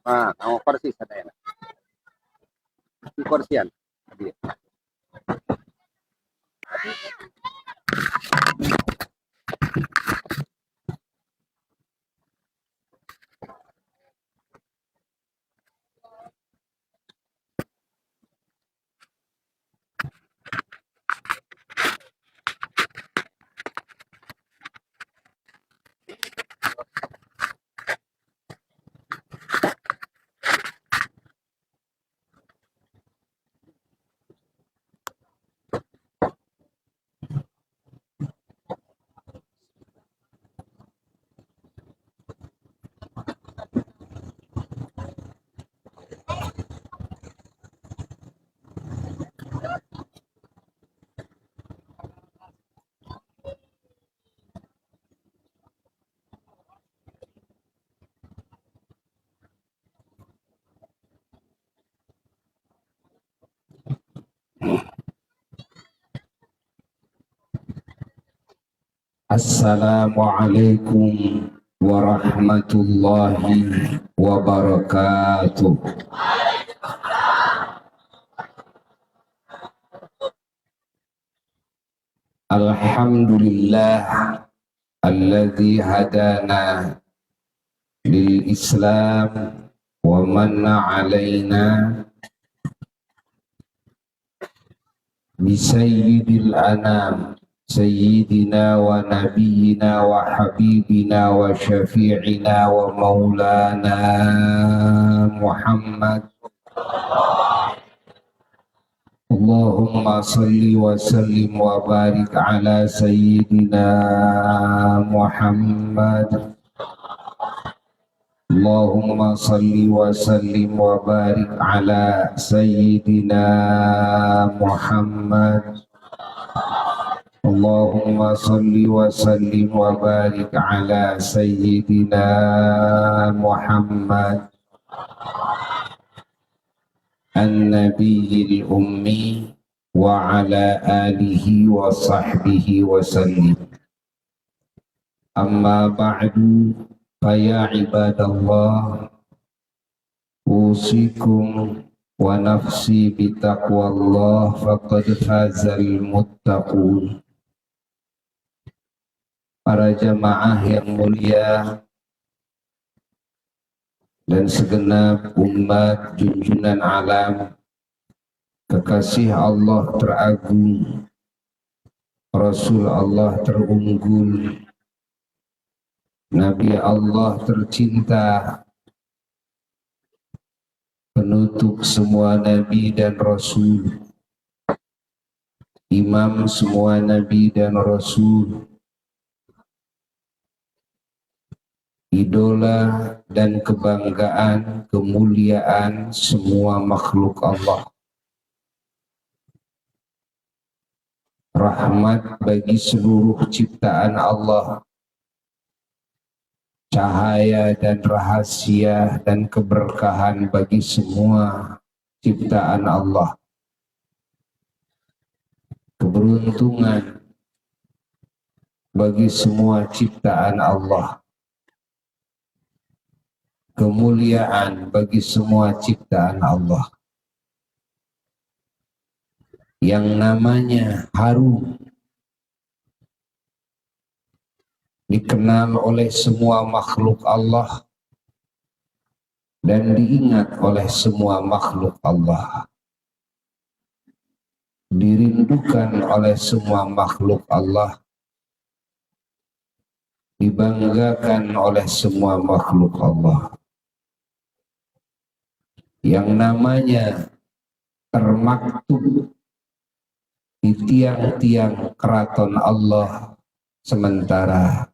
Kamu persis ada ya. Di kursian. Tadi. Assalamualaikum warahmatullahi wabarakatuh. Alhamdulillah alladzi hadana lil Islam wa manna alaina bi sayyidil anam سيدنا ونبينا وحبيبنا وشفيعنا ومولانا محمد اللهم صل وسلم وبارك على سيدنا محمد اللهم صل وسلم وبارك على سيدنا محمد Allahumma salli wa sallim wa barik ala sayyidina Muhammad an-nabiyil ummi wa ala alihi wa sahbihi wa sallim. Amma ba'du faya ibadallah usikum wa nafsi bitaqwallah faqad fazal muttaqun. Para jamaah yang mulia dan segenap umat junjungan alam, kekasih Allah teragung, Rasul Allah terunggul, Nabi Allah tercinta, penutup semua Nabi dan Rasul, imam semua Nabi dan Rasul, idola dan kebanggaan, kemuliaan semua makhluk Allah, rahmat bagi seluruh ciptaan Allah, cahaya dan rahasia dan keberkahan bagi semua ciptaan Allah, keberuntungan bagi semua ciptaan Allah, kemuliaan bagi semua ciptaan Allah. Yang namanya harum dikenal oleh semua makhluk Allah dan diingat oleh semua makhluk Allah, dirindukan oleh semua makhluk Allah, dibanggakan oleh semua makhluk Allah. Yang namanya termaktub di tiang-tiang keraton Allah, sementara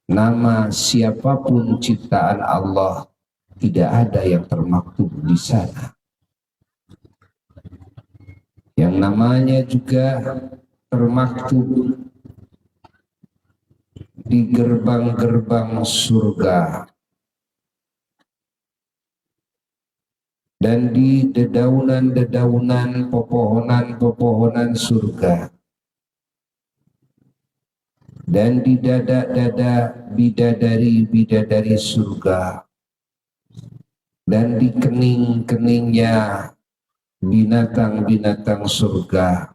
nama siapapun ciptaan Allah tidak ada yang termaktub di sana. Yang namanya juga termaktub di gerbang-gerbang surga dan di dedaunan-dedaunan pepohonan-pepohonan surga dan di dada-dada bidadari-bidadari surga dan di kening-keningnya binatang-binatang surga,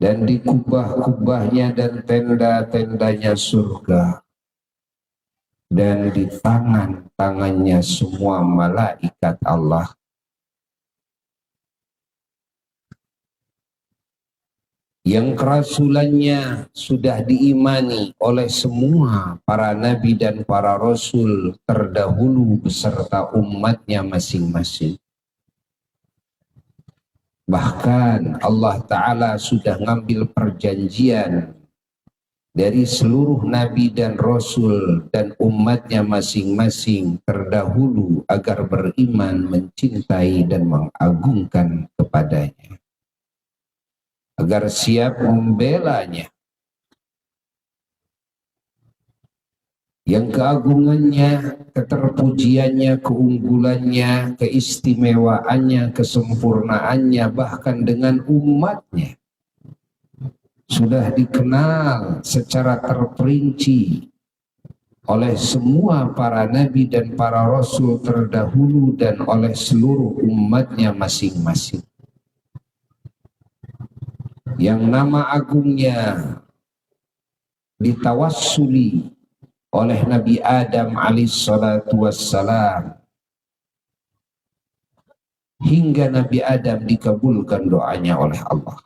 dan di kubah-kubahnya dan tenda-tendanya surga, dan di tangan-tangannya semua malaikat Allah. Yang kerasulannya sudah diimani oleh semua para nabi dan para rasul terdahulu beserta umatnya masing-masing. Bahkan Allah Ta'ala sudah ngambil perjanjian dari seluruh nabi dan rasul dan umatnya masing-masing terdahulu agar beriman, mencintai dan mengagungkan kepadanya, agar siap membelanya, yang keagungannya, keterpujiannya, keunggulannya, keistimewaannya, kesempurnaannya, bahkan dengan umatnya sudah dikenal secara terperinci oleh semua para nabi dan para rasul terdahulu dan oleh seluruh umatnya masing-masing. Yang nama agungnya ditawassuli oleh Nabi Adam alaihissalatu wassalam, hingga Nabi Adam dikabulkan doanya oleh Allah,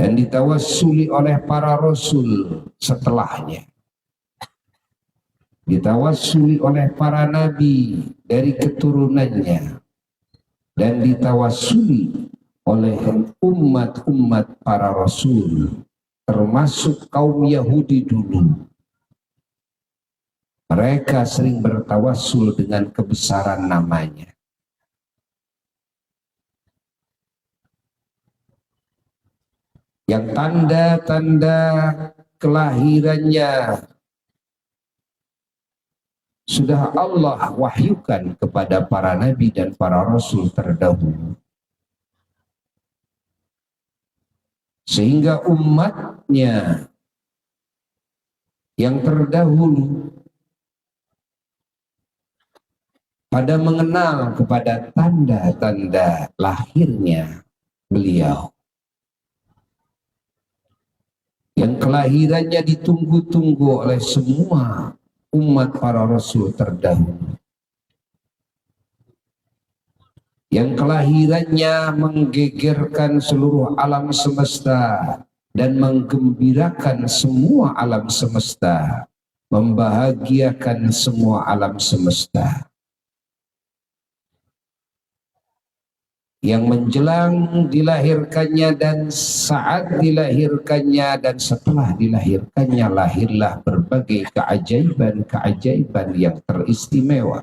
dan ditawassuli oleh para rasul setelahnya, ditawassuli oleh para nabi dari keturunannya, dan ditawassuli oleh umat-umat para rasul, termasuk kaum Yahudi dulu. Mereka sering bertawassul dengan kebesaran namanya. Yang tanda-tanda kelahirannya sudah Allah wahyukan kepada para nabi dan para rasul terdahulu, sehingga umatnya yang terdahulu pada mengenal kepada tanda-tanda lahirnya beliau, yang kelahirannya ditunggu-tunggu oleh semua umat para rasul terdahulu, yang kelahirannya menggegerkan seluruh alam semesta dan menggembirakan semua alam semesta, membahagiakan semua alam semesta, yang menjelang dilahirkannya dan saat dilahirkannya dan setelah dilahirkannya lahirlah berbagai keajaiban-keajaiban yang teristimewa,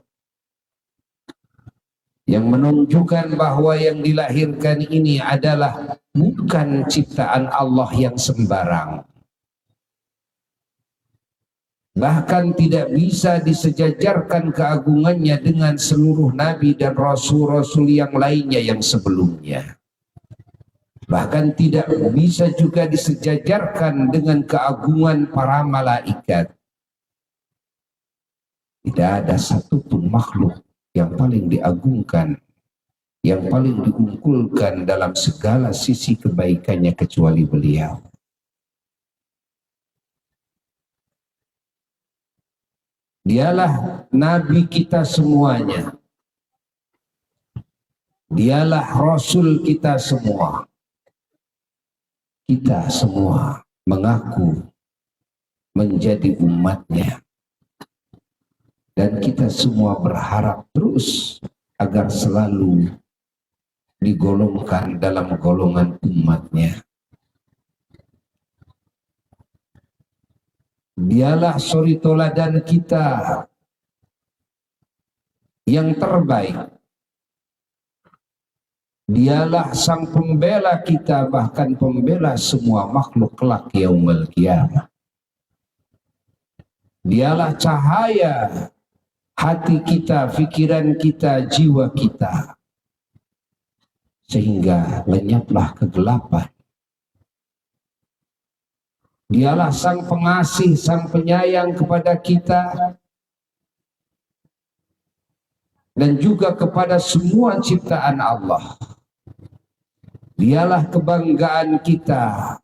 yang menunjukkan bahwa yang dilahirkan ini adalah bukan ciptaan Allah yang sembarang. Bahkan tidak bisa disejajarkan keagungannya dengan seluruh nabi dan rasul-rasul yang lainnya yang sebelumnya. Bahkan tidak bisa juga disejajarkan dengan keagungan para malaikat. Tidak ada satupun makhluk yang paling diagungkan, yang paling diunggulkan dalam segala sisi kebaikannya kecuali beliau. Dialah nabi kita semuanya, dialah rasul kita semua. Kita semua mengaku menjadi umatnya, dan kita semua berharap terus agar selalu digolongkan dalam golongan umatnya. Dialah suri toladan kita yang terbaik. Dialah sang pembela kita, bahkan pembela semua makhluk kelak yaumul qiyamah. Dialah cahaya hati kita, pikiran kita, jiwa kita, sehingga lenyaplah kegelapan. Dialah sang pengasih, sang penyayang kepada kita, dan juga kepada semua ciptaan Allah. Dialah kebanggaan kita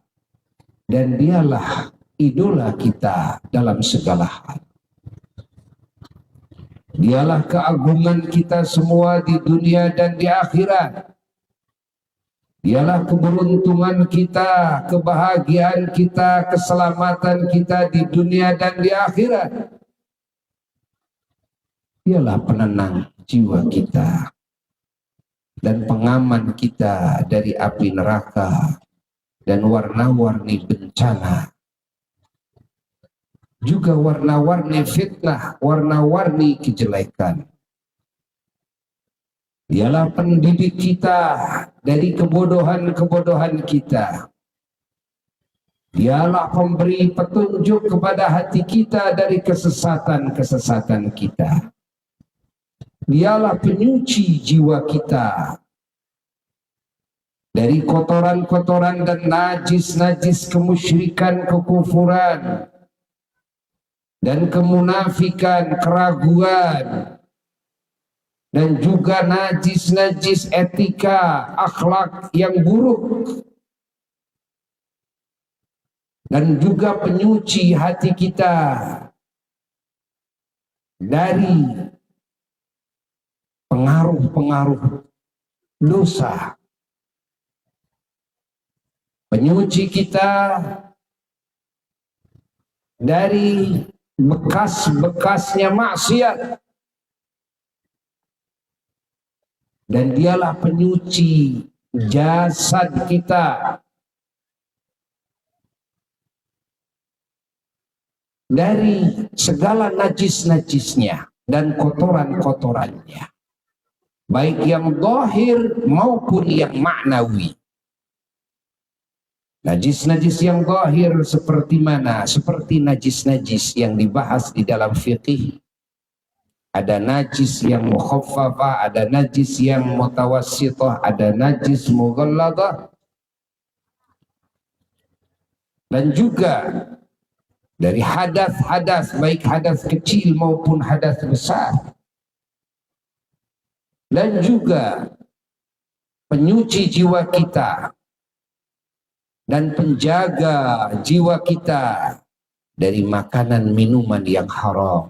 dan dialah idola kita dalam segala hal. Dialah keagungan kita semua di dunia dan di akhirat. Dialah keberuntungan kita, kebahagiaan kita, keselamatan kita di dunia dan di akhirat. Dialah penenang jiwa kita dan pengaman kita dari api neraka dan warna-warni bencana, juga warna-warni fitnah, warna-warni kejelekan. Dialah pendidik kita dari kebodohan-kebodohan kita. Dialah pemberi petunjuk kepada hati kita dari kesesatan-kesesatan kita. Dialah penyuci jiwa kita dari kotoran-kotoran dan najis-najis kemusyrikan, kekufuran, dan kemunafikan, keraguan, dan juga najis-najis etika, akhlak yang buruk, dan juga penyuci hati kita dari pengaruh-pengaruh dosa, penyuci kita dari bekas-bekasnya maksiat, dan dialah penyuci jasad kita dari segala najis-najisnya dan kotoran-kotorannya, baik yang zahir maupun yang maknawi. Najis-najis yang zahir seperti mana? Seperti najis-najis yang dibahas di dalam fiqih. Ada najis yang mukhaffafah, ada najis yang mutawassithah, ada najis mughalladah. Dan juga dari hadas-hadas, baik hadas kecil maupun hadas besar. Dan juga penyuci jiwa kita dan penjaga jiwa kita dari makanan minuman yang haram,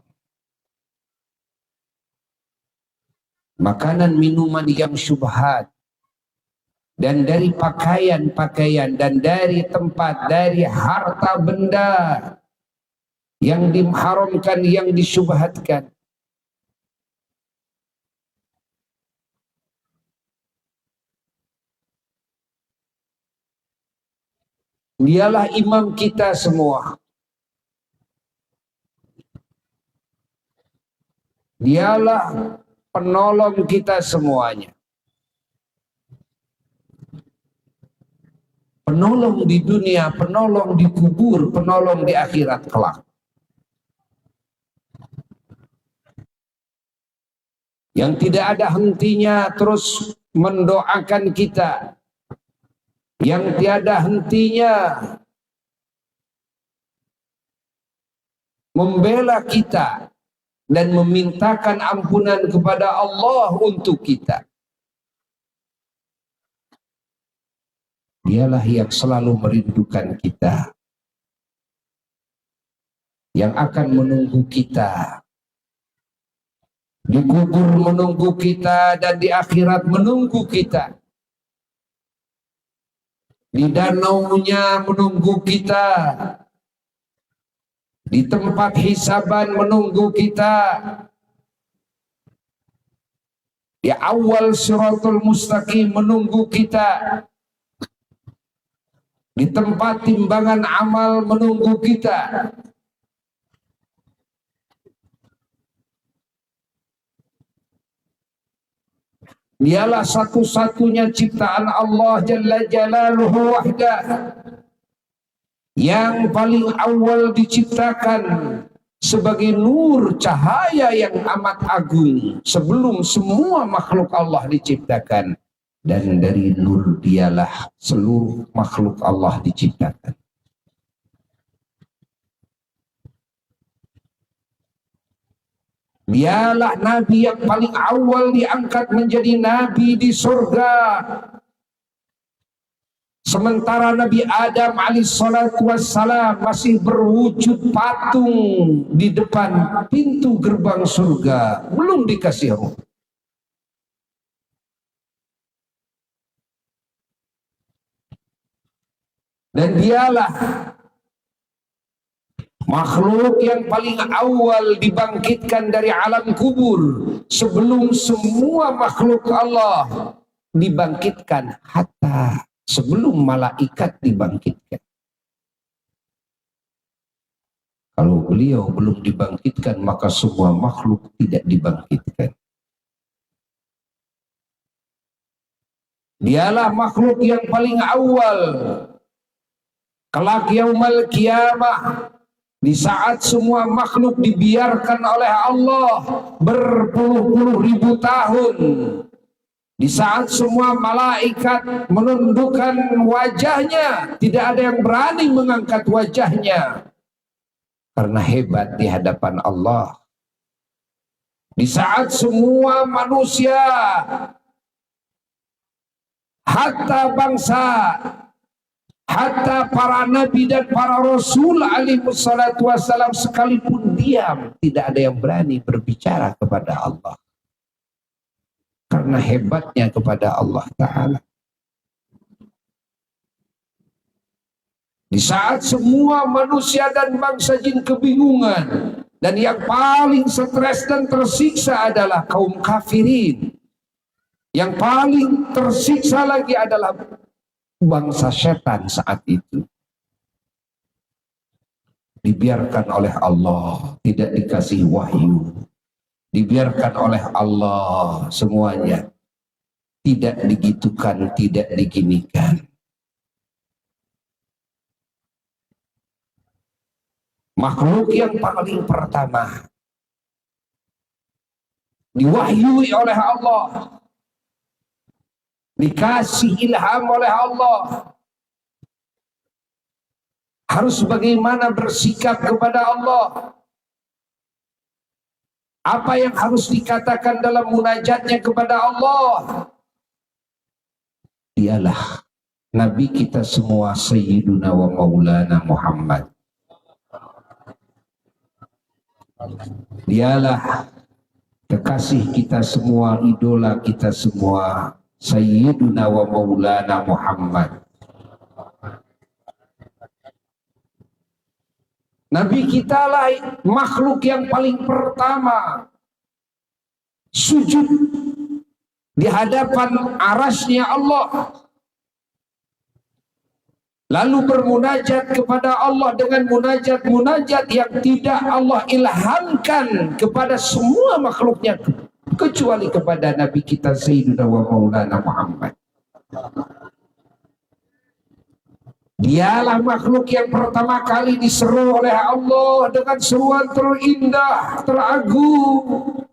makanan minuman yang syubhat, dan dari pakaian-pakaian, dan dari tempat, dari harta benda yang diharamkan, yang disyubhatkan. Dialah imam kita semua. Dialah penolong kita semuanya. Penolong di dunia, penolong di kubur, penolong di akhirat kelak. Yang tidak ada hentinya terus mendoakan kita, yang tiada hentinya membela kita dan memintakan ampunan kepada Allah untuk kita. Dialah yang selalu merindukan kita, yang akan menunggu kita di kubur, menunggu kita, dan di akhirat menunggu kita. Di danaunya menunggu kita, di tempat hisaban menunggu kita, di awal siratul mustaqim menunggu kita, di tempat timbangan amal menunggu kita. Dialah satu-satunya ciptaan Allah Jalla Jalaluhu wahdah, yang paling awal diciptakan sebagai nur, cahaya yang amat agung sebelum semua makhluk Allah diciptakan. Dan dari nur dialah seluruh makhluk Allah diciptakan. Dialah nabi yang paling awal diangkat menjadi nabi di surga. Sementara Nabi Adam alaihissalatu wassalam masih berwujud patung di depan pintu gerbang surga, belum dikasih ruh. Dan dialah makhluk yang paling awal dibangkitkan dari alam kubur sebelum semua makhluk Allah dibangkitkan, hatta sebelum malaikat dibangkitkan. Kalau beliau belum dibangkitkan, maka semua makhluk tidak dibangkitkan. Dialah makhluk yang paling awal. Kelak yaumul kiamah, di saat semua makhluk dibiarkan oleh Allah berpuluh-puluh ribu tahun, di saat semua malaikat menundukkan wajahnya, tidak ada yang berani mengangkat wajahnya karena hebat di hadapan Allah. Di saat semua manusia, hatta bangsa, hatta para nabi dan para rasul alaihi wassalatu wassalam sekalipun diam, tidak ada yang berani berbicara kepada Allah karena hebatnya kepada Allah Ta'ala. Di saat semua manusia dan bangsa jin kebingungan, dan yang paling stres dan tersiksa adalah kaum kafirin, yang paling tersiksa lagi adalah bangsa setan saat itu, dibiarkan oleh Allah, tidak dikasih wahyu, dibiarkan oleh Allah semuanya, tidak digitukan, tidak diginikan. Makhluk yang paling pertama diwahyui oleh Allah, dikasih ilham oleh Allah, harus bagaimana bersikap kepada Allah, apa yang harus dikatakan dalam munajatnya kepada Allah. Dialah Nabi kita semua, Sayyiduna wa Maulana Muhammad. Dialah kekasih kita semua, idola kita semua, Sayyiduna wa Maulana Muhammad. Nabi kita lah makhluk yang paling pertama sujud di hadapan arasnya Allah, lalu bermunajat kepada Allah dengan munajat-munajat yang tidak Allah ilhamkan kepada semua makhluknya kecuali kepada Nabi kita Sayyidina wa Maulana Muhammad. Dialah makhluk yang pertama kali diseru oleh Allah dengan seruan terindah, teragung.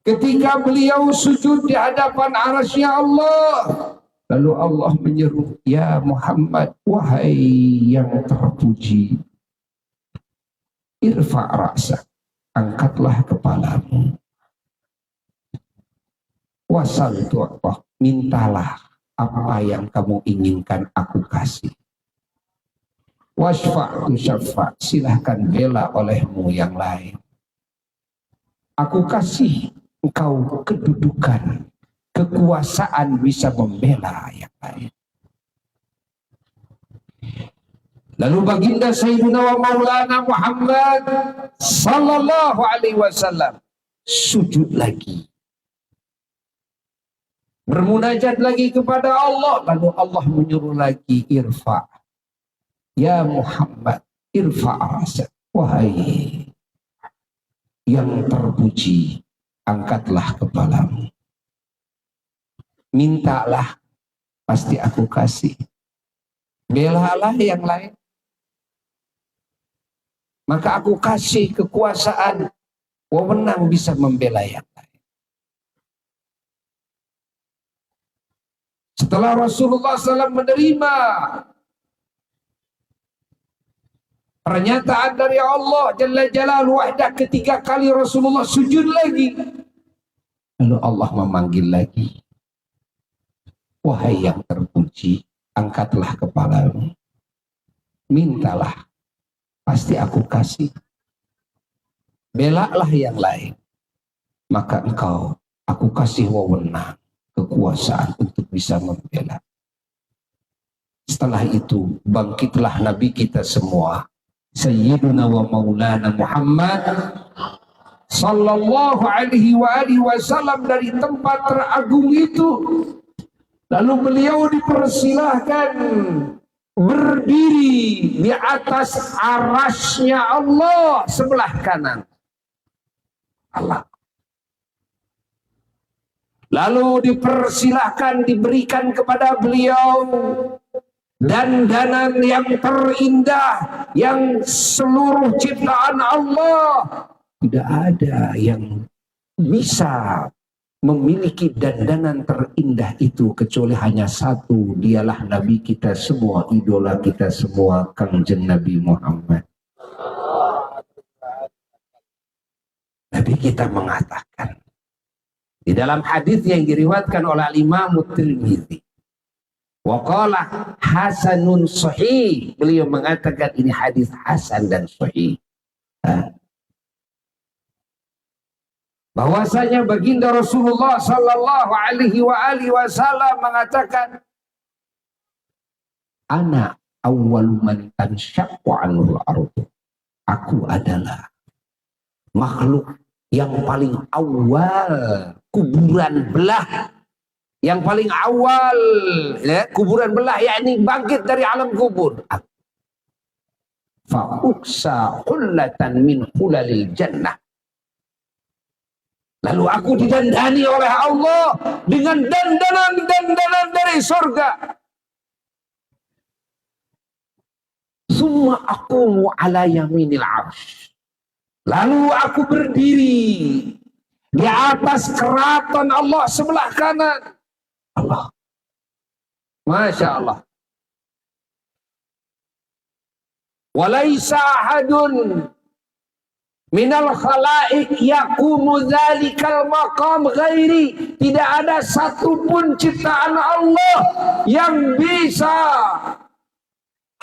Ketika beliau sujud di hadapan arasy Allah, lalu Allah menyeru, ya Muhammad, wahai yang terpuji, irfa' ra'sak, angkatlah kepalamu. Wasal tu'atah, mintalah apa yang kamu inginkan aku kasih. Wasfa'tu syafa', silahkan bela olehmu yang lain. Aku kasih engkau kedudukan, kekuasaan bisa membela yang lain. Lalu baginda Sayyidina wa Maulana Muhammad sallallahu alaihi wasallam sujud lagi, bermunajat lagi kepada Allah. Lalu Allah menyuruh lagi, irfa' ya Muhammad, irfa' rasak, wahai yang terpuji, angkatlah kepalamu. Mintalah, pasti aku kasih. Belalah yang lain, maka aku kasih kekuasaan, wewenang bisa membela yang lain. Setelah Rasulullah SAW menerima Pernyataan dari Allah Jalla Jalaluhu wahdah, ketiga kali Rasulullah sujud lagi. Lalu Allah memanggil lagi, wahai yang terpuji, angkatlah kepalamu, mintalah, pasti aku kasih. Belalah yang lain, maka engkau aku kasih wewenang, kekuasaan untuk bisa membela. Setelah itu bangkitlah Nabi kita semua, Sayyiduna wa Maulana Muhammad sallallahu alaihi wasallam, dari tempat teragung itu. Lalu beliau dipersilahkan berdiri di atas arasnya Allah sebelah kanan Allah. Lalu dipersilahkan diberikan kepada beliau dandanan yang terindah, yang seluruh ciptaan Allah tidak ada yang bisa memiliki dandanan terindah itu kecuali hanya satu, dialah Nabi kita semua, idola kita semua, Kangjeng Nabi Muhammad. Nabi kita mengatakan di dalam hadis yang diriwayatkan oleh Imam Tirmidzi, wa qala hasanun sahih, beliau mengatakan ini hadis hasan dan sahih. Bahwasanya baginda Rasulullah sallallahu alaihi wasallam mengatakan, ana awwalu man tanshaqqu 'anil ardh. Aku adalah makhluk yang paling awal kuburan belah, yang paling awal ya, kuburan belah, yakni bangkit dari alam kubur. Fa uksa hullatan min hulalil jannah. Lalu aku didandani oleh Allah dengan dandanan dari surga. Summa aqumu ala yaminil arsy. Lalu aku berdiri di atas keraton Allah sebelah kanan. Allah. Masya Allah. Walaisa ahadun minal khalaik yaqumu dzalikal maqam ghairi. Tidak ada satupun ciptaan Allah yang bisa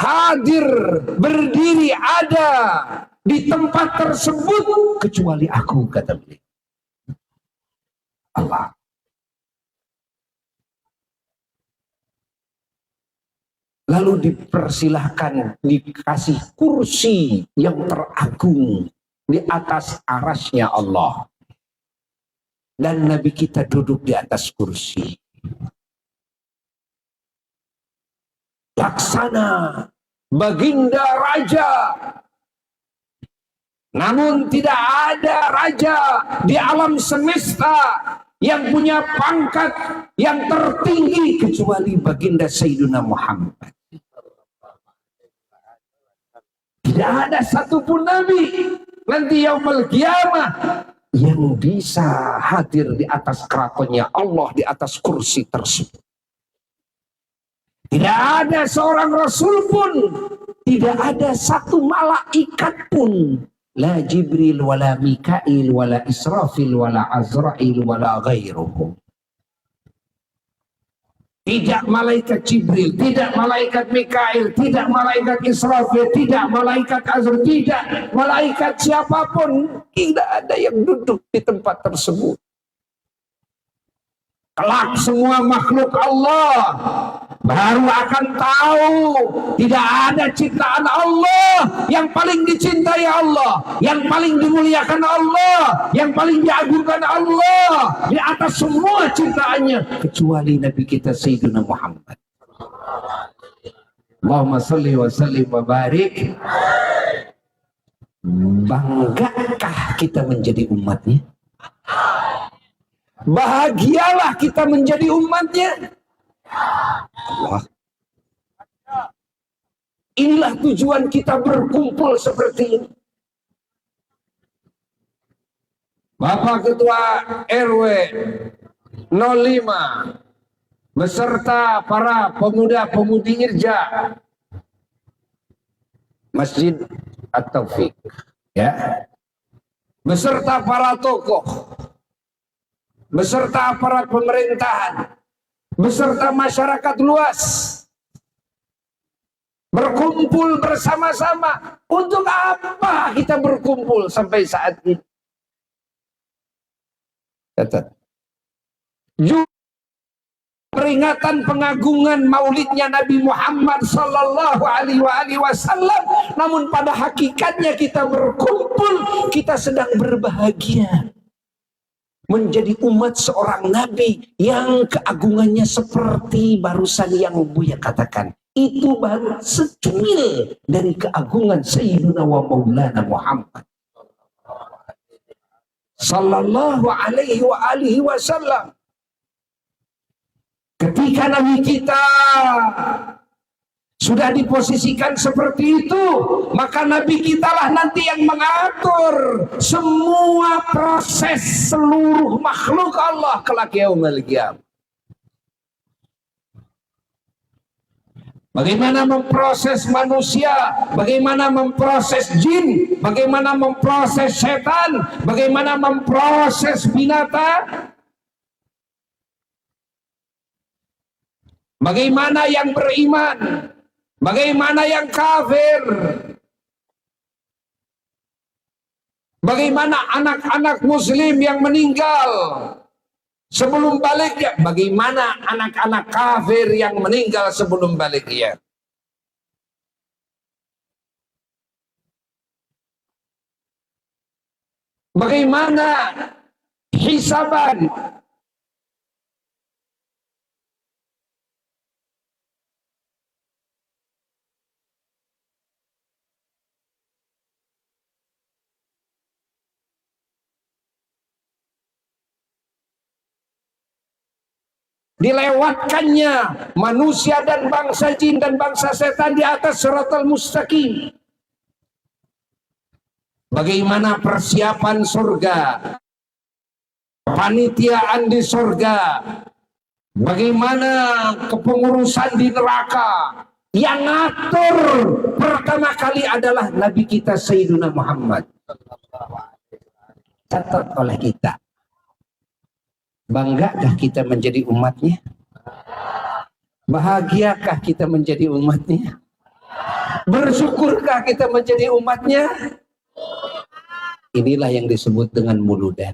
hadir, berdiri, ada di tempat tersebut kecuali aku, kata beliau. Allah. Lalu dipersilahkan dikasih kursi yang teragung di atas arasnya Allah, dan Nabi kita duduk di atas kursi laksana baginda raja. Namun tidak ada raja di alam semesta yang punya pangkat yang tertinggi kecuali baginda Sayyidina Muhammad. Tidak ada satupun nabi nanti yaumul qiyamah yang bisa hadir di atas keratonnya Allah, di atas kursi tersebut. Tidak ada seorang rasul pun, tidak ada satu malaikat pun, la Jibril wala Mikail wala Israfil wala Azrail wala ghairuhum. Tidak malaikat Jibril, tidak malaikat Mikail, tidak malaikat Israfil, tidak malaikat Azrail, tidak malaikat siapapun, tidak ada yang duduk di tempat tersebut. Kelak semua makhluk Allah baru akan tahu tidak ada ciptaan Allah yang paling dicintai Allah, yang paling dimuliakan Allah, yang paling diagungkan Allah di atas semua ciptaannya kecuali Nabi kita Sayyidina Muhammad. Allahumma salli wa sallim wa barik. Banggakah kita menjadi umatnya? Bahagialah kita menjadi umatnya. Allah. Inilah tujuan kita berkumpul seperti ini. Bapak Ketua RW 05 beserta para pemuda-pemudi Irja Masjid At-Taufik, ya, beserta para tokoh, beserta aparat pemerintahan, beserta masyarakat luas, berkumpul bersama-sama. Untuk apa kita berkumpul sampai saat ini? Catat. Peringatan pengagungan maulidnya Nabi Muhammad sallallahu alaihi wasallam, namun pada hakikatnya kita berkumpul, kita sedang berbahagia menjadi umat seorang nabi yang keagungannya seperti barusan yang Buya katakan. Itu baru secuil dari keagungan Sayyidina wa Maulana Muhammad sallallahu alaihi wasallam. Ketika Nabi kita sudah diposisikan seperti itu, maka Nabi kita lah nanti yang mengatur semua proses seluruh makhluk Allah kelak yaumil qiyamah. Bagaimana memproses manusia, bagaimana memproses jin, bagaimana memproses setan, bagaimana memproses binatang. Bagaimana yang beriman, bagaimana yang kafir, bagaimana anak-anak muslim yang meninggal sebelum baliknya, bagaimana anak-anak kafir yang meninggal sebelum baliknya. Bagaimana hisaban, dilewatkannya manusia dan bangsa jin dan bangsa setan di atas siratal mustaqim. Bagaimana persiapan surga, panitiaan di surga, bagaimana kepengurusan di neraka. Yang ngatur pertama kali adalah Nabi kita Sayyidina Muhammad. Catat oleh kita. Banggakah kita menjadi umatnya? Bahagiakah kita menjadi umatnya? Bersyukurkah kita menjadi umatnya? Inilah yang disebut dengan muludan.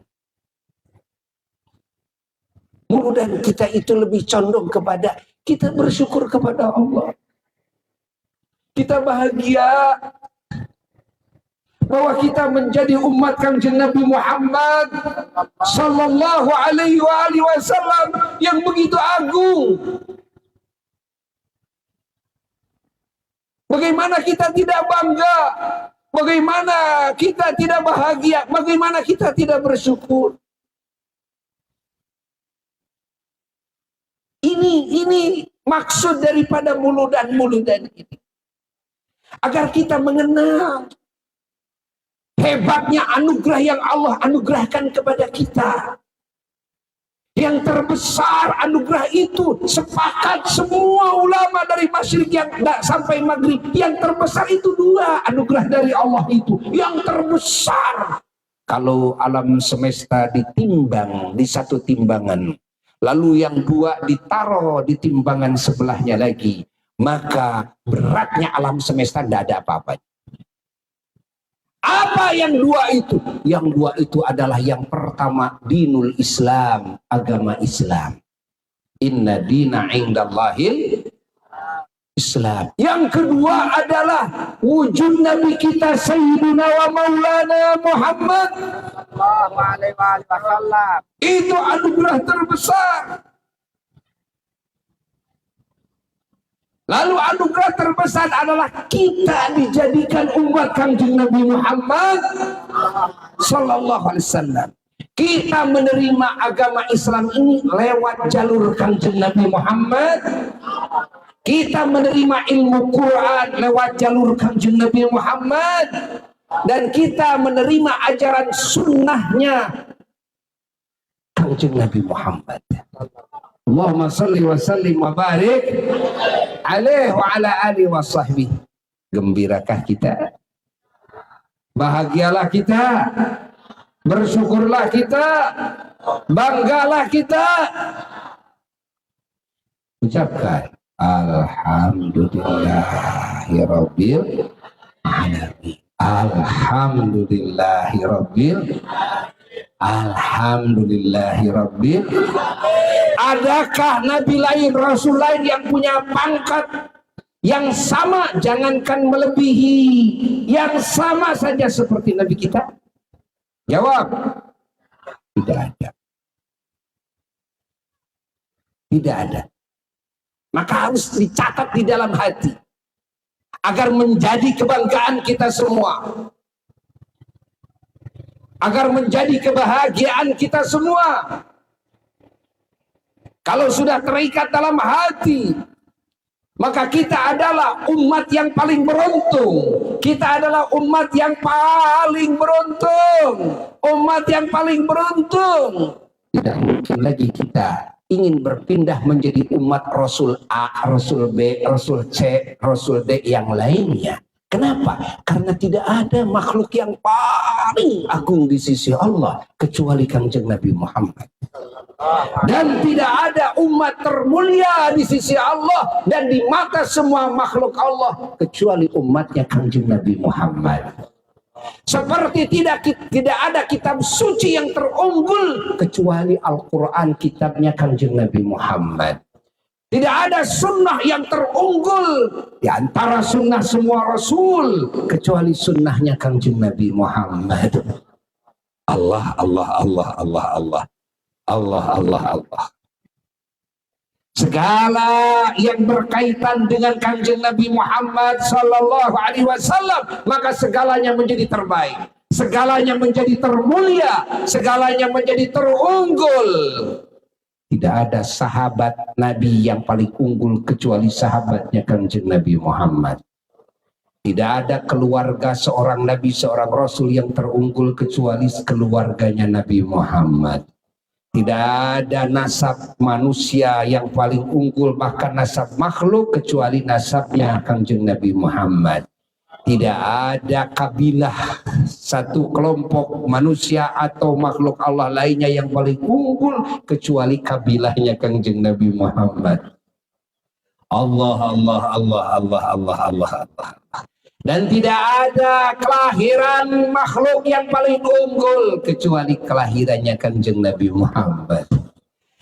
Muludan kita itu lebih condong kepada kita bersyukur kepada Allah. Kita bahagia bahwa kita menjadi umat Kanjeng Nabi Muhammad sallallahu alaihi wasallam yang begitu agung. Bagaimana kita tidak bangga? Bagaimana kita tidak bahagia? Bagaimana kita tidak bersyukur? Ini maksud daripada muludan ini. Agar kita mengenal hebatnya anugerah yang Allah anugerahkan kepada kita. Yang terbesar anugerah itu, sepakat semua ulama dari masyriq yang sampai maghrib, yang terbesar itu dua anugerah dari Allah itu. Yang terbesar, kalau alam semesta ditimbang di satu timbangan, lalu yang dua ditaruh di timbangan sebelahnya lagi, maka beratnya alam semesta tidak ada apa-apanya. Apa yang dua itu? Yang dua itu adalah yang pertama, dinul Islam, agama Islam. Inna dina indallahil Islam. Yang kedua adalah wujud Nabi kita Sayyidina wa Maulana Muhammad sallallahu alaihi wasallam. Itu anugerah terbesar. Lalu anugerah terbesar adalah kita dijadikan umat Kanjeng Nabi Muhammad sallallahu alaihi wasallam. Kita menerima agama Islam ini lewat jalur Kanjeng Nabi Muhammad. Kita menerima ilmu Quran lewat jalur Kanjeng Nabi Muhammad. Dan kita menerima ajaran sunnahnya Kanjeng Nabi Muhammad. Allahumma salli wa sallim wa barik alaihi wa ala alihi wa sahbihi. Gembirakah kita? Bahagialah kita, bersyukurlah kita, banggalah kita. Ucapkan alhamdulillahirabbil alamin. Alhamdulillahirabbil. Adakah nabi lain, rasul lain yang punya pangkat yang sama, jangankan melebihi, yang sama saja seperti nabi kita? Jawab, tidak ada. Tidak ada. Maka harus dicatat di dalam hati agar menjadi kebanggaan kita semua, agar menjadi kebahagiaan kita semua. Kalau sudah terikat dalam hati, maka kita adalah umat yang paling beruntung. Kita adalah umat yang paling beruntung. Umat yang paling beruntung. Tidak mungkin lagi kita ingin berpindah menjadi umat Rasul A, Rasul B, Rasul C, Rasul D yang lainnya. Kenapa? Karena tidak ada makhluk yang paling agung di sisi Allah kecuali Kangjeng Nabi Muhammad. Dan tidak ada umat termulia di sisi Allah dan di mata semua makhluk Allah kecuali umatnya Kangjeng Nabi Muhammad. Seperti tidak ada kitab suci yang terunggul kecuali Al-Quran, kitabnya Kangjeng Nabi Muhammad. Tidak ada sunnah yang terunggul di antara sunnah semua rasul kecuali sunnahnya Kangjeng Nabi Muhammad. Allah, Allah, Allah, Allah, Allah, Allah, Allah, Allah. Segala yang berkaitan dengan Kangjeng Nabi Muhammad sallallahu alaihi wasallam, maka segalanya menjadi terbaik, segalanya menjadi termulia, segalanya menjadi terunggul. Tidak ada sahabat Nabi yang paling unggul kecuali sahabatnya Kangjeng Nabi Muhammad. Tidak ada keluarga seorang Nabi, seorang Rasul yang terunggul kecuali keluarganya Nabi Muhammad. Tidak ada nasab manusia yang paling unggul, bahkan nasab makhluk, kecuali nasabnya Kangjeng Nabi Muhammad. Tidak ada kabilah, satu kelompok manusia atau makhluk Allah lainnya yang paling unggul kecuali kabilahnya Kangjeng Nabi Muhammad. Allah, Allah, Allah, Allah, Allah, Allah, Allah. Dan tidak ada kelahiran makhluk yang paling unggul kecuali kelahirannya Kangjeng Nabi Muhammad.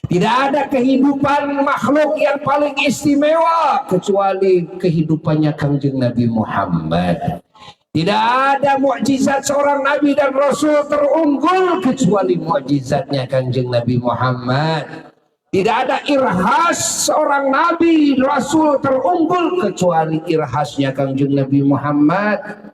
Tidak ada kehidupan makhluk yang paling istimewa kecuali kehidupannya Kangjeng Nabi Muhammad. Tidak ada mukjizat seorang nabi dan rasul terunggul kecuali mukjizatnya Kangjeng Nabi Muhammad. Tidak ada irhas seorang nabi rasul terunggul kecuali irhasnya Kangjeng Nabi Muhammad.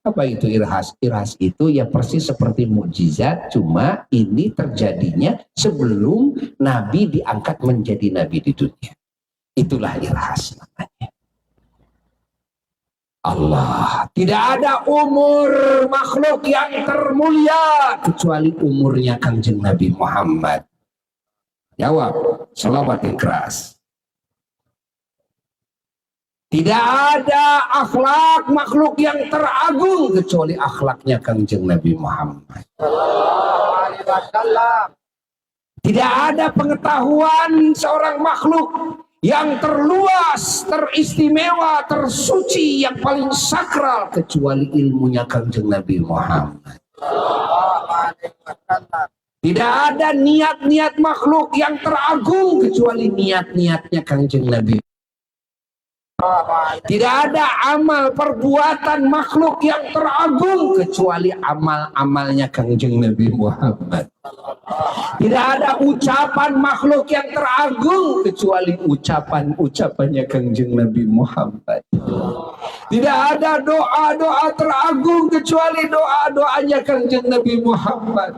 Apa itu irhas? Irhas itu ya persis seperti mukjizat, cuma ini terjadinya sebelum nabi diangkat menjadi nabi di dunia. Itulah irhas namanya. Allah, tidak ada umur makhluk yang termulia kecuali umurnya Kangjeng Nabi Muhammad. Jawab, selawat ikhlas. Tidak ada akhlak makhluk yang teragung kecuali akhlaknya Kangjeng Nabi Muhammad. Tidak ada pengetahuan seorang makhluk yang terluas, teristimewa, tersuci, yang paling sakral kecuali ilmunya Kangjeng Nabi Muhammad. Tidak ada niat-niat makhluk yang teragung kecuali niat-niatnya Kangjeng Nabi. Tidak ada amal perbuatan makhluk yang teragung kecuali amal-amalnya Kangjeng Nabi Muhammad. Tidak ada ucapan makhluk yang teragung kecuali ucapan-ucapannya Kangjeng Nabi Muhammad. Tidak ada doa-doa teragung kecuali doa-doanya Kangjeng Nabi Muhammad.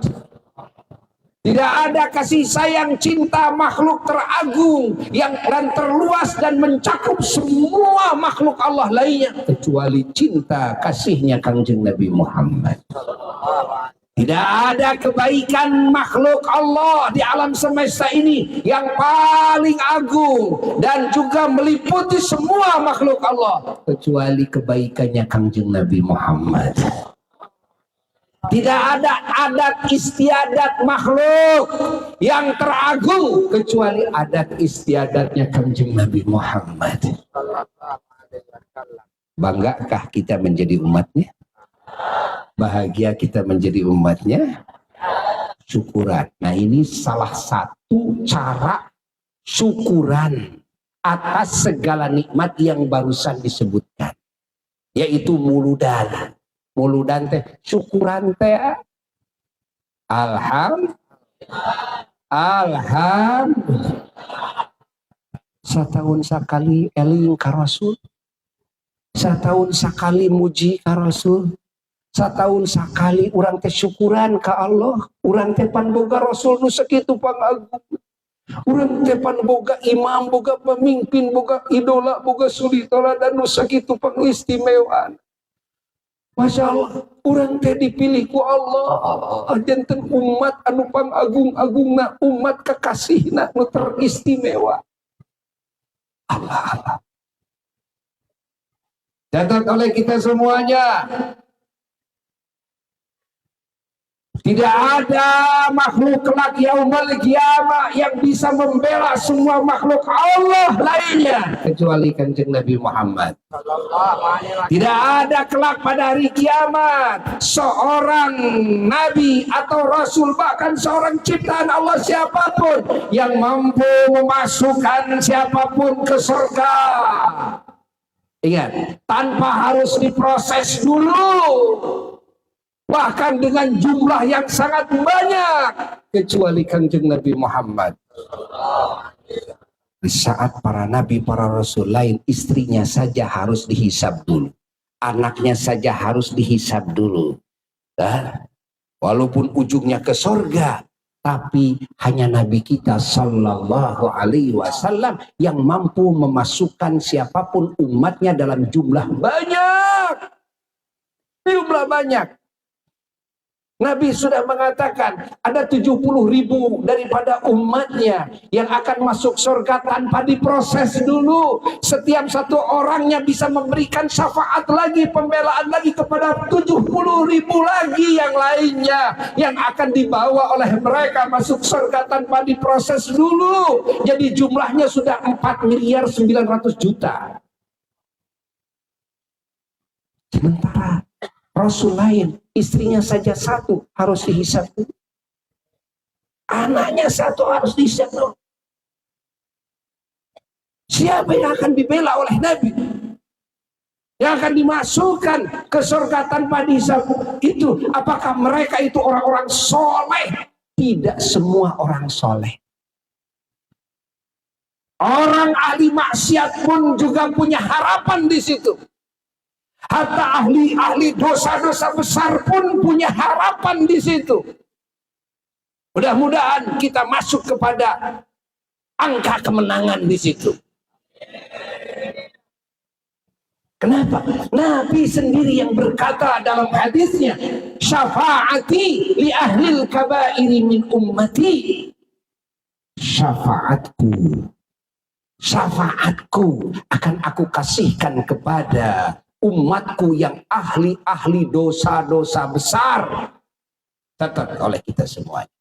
Tidak ada kasih sayang cinta makhluk teragung yang dan terluas dan mencakup semua makhluk Allah lainnya kecuali cinta kasihnya Kangjeng Nabi Muhammad. Tidak ada kebaikan makhluk Allah di alam semesta ini yang paling agung dan juga meliputi semua makhluk Allah kecuali kebaikannya Kangjeng Nabi Muhammad. Tidak ada adat istiadat makhluk yang teragung kecuali adat istiadatnya Kanjeng Nabi Muhammad. Banggakah kita menjadi umatnya? Bahagia kita menjadi umatnya? Syukuran. Nah, ini salah satu cara syukuran atas segala nikmat yang barusan disebutkan, yaitu muludan. Muludan teh syukuran teh alhamdulillah satahun sakali eling ka Rasul, satahun sakali muji ka Rasul, satahun sakali urang teh syukuran ka Allah, urang teh pan boga Rasul nu sakitu pangagung, urang teh pan boga imam, boga pemimpin, boga idola, boga suri toladan nu sakitu pangistimewaan. Masya Allah, orang teh dipilih ku Allah, janten umat anu pangagung-agungna, umat kekasihna nu teristimewa. Allah. Catat oleh kita semuanya, tidak ada makhluk kelak yaumul qiyamah yang bisa membela semua makhluk Allah lainnya kecuali Kanjeng Nabi Muhammad. Tidak ada kelak pada hari kiamat seorang nabi atau rasul, bahkan seorang ciptaan Allah siapapun yang mampu memasukkan siapapun ke surga. Ingat, tanpa harus diproses dulu, bahkan dengan jumlah yang sangat banyak, kecuali Kanjeng Nabi Muhammad. Di saat para nabi, para rasul lain, istrinya saja harus dihisab dulu, anaknya saja harus dihisab dulu. Dan walaupun ujungnya ke surga, tapi hanya Nabi kita Sallallahu Alaihi Wasallam yang mampu memasukkan siapapun umatnya dalam jumlah banyak. Jumlah banyak. Nabi sudah mengatakan ada 70.000 daripada umatnya yang akan masuk surga tanpa diproses dulu. Setiap satu orangnya bisa memberikan syafaat lagi, pembelaan lagi kepada 70.000 lagi yang lainnya yang akan dibawa oleh mereka masuk surga tanpa diproses dulu. Jadi jumlahnya sudah 4.900.000.000. Sementara Rasul lain, istrinya saja satu harus dihisab dulu, anaknya satu harus dihisab dulu. Siapa yang akan dibela oleh Nabi, yang akan dimasukkan ke surga tanpa dihisab itu? Apakah mereka itu orang-orang soleh? Tidak semua orang soleh. Orang ahli maksiat pun juga punya harapan di situ. Hatta ahli dosa-dosa besar pun punya harapan di situ. Mudah-mudahan kita masuk kepada angka kemenangan di situ. Kenapa? Nabi sendiri yang berkata dalam hadisnya, syafaati li ahlil kabairi min ummati. Syafaatku akan aku kasihkan kepada umatku yang ahli dosa-dosa besar. Tetap oleh kita semuanya.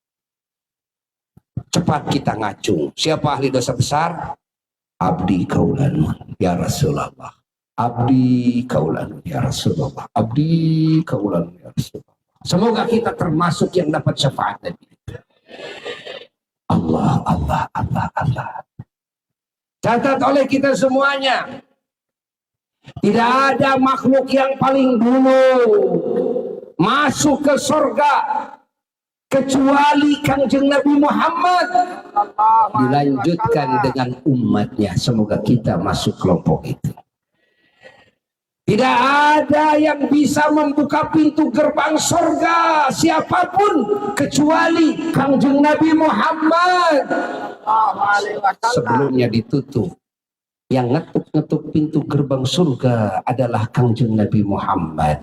Cepat kita ngacung. Siapa ahli dosa besar? Abdi kaulanu ya Rasulullah. Abdi kaulanu ya Rasulullah. Abdi kaulanu ya Rasulullah. Semoga kita termasuk yang dapat syafaat Nabi. Allah. Catat oleh kita semuanya. Tidak ada makhluk yang paling dulu masuk ke surga kecuali Kanjeng Nabi Muhammad. Dilanjutkan dengan umatnya. Semoga kita masuk kelompok itu. Tidak ada yang bisa membuka pintu gerbang surga siapapun kecuali Kanjeng Nabi Muhammad. Sebelumnya ditutup. Yang ngetuk-ngetuk pintu gerbang surga adalah Kanjeng Nabi Muhammad.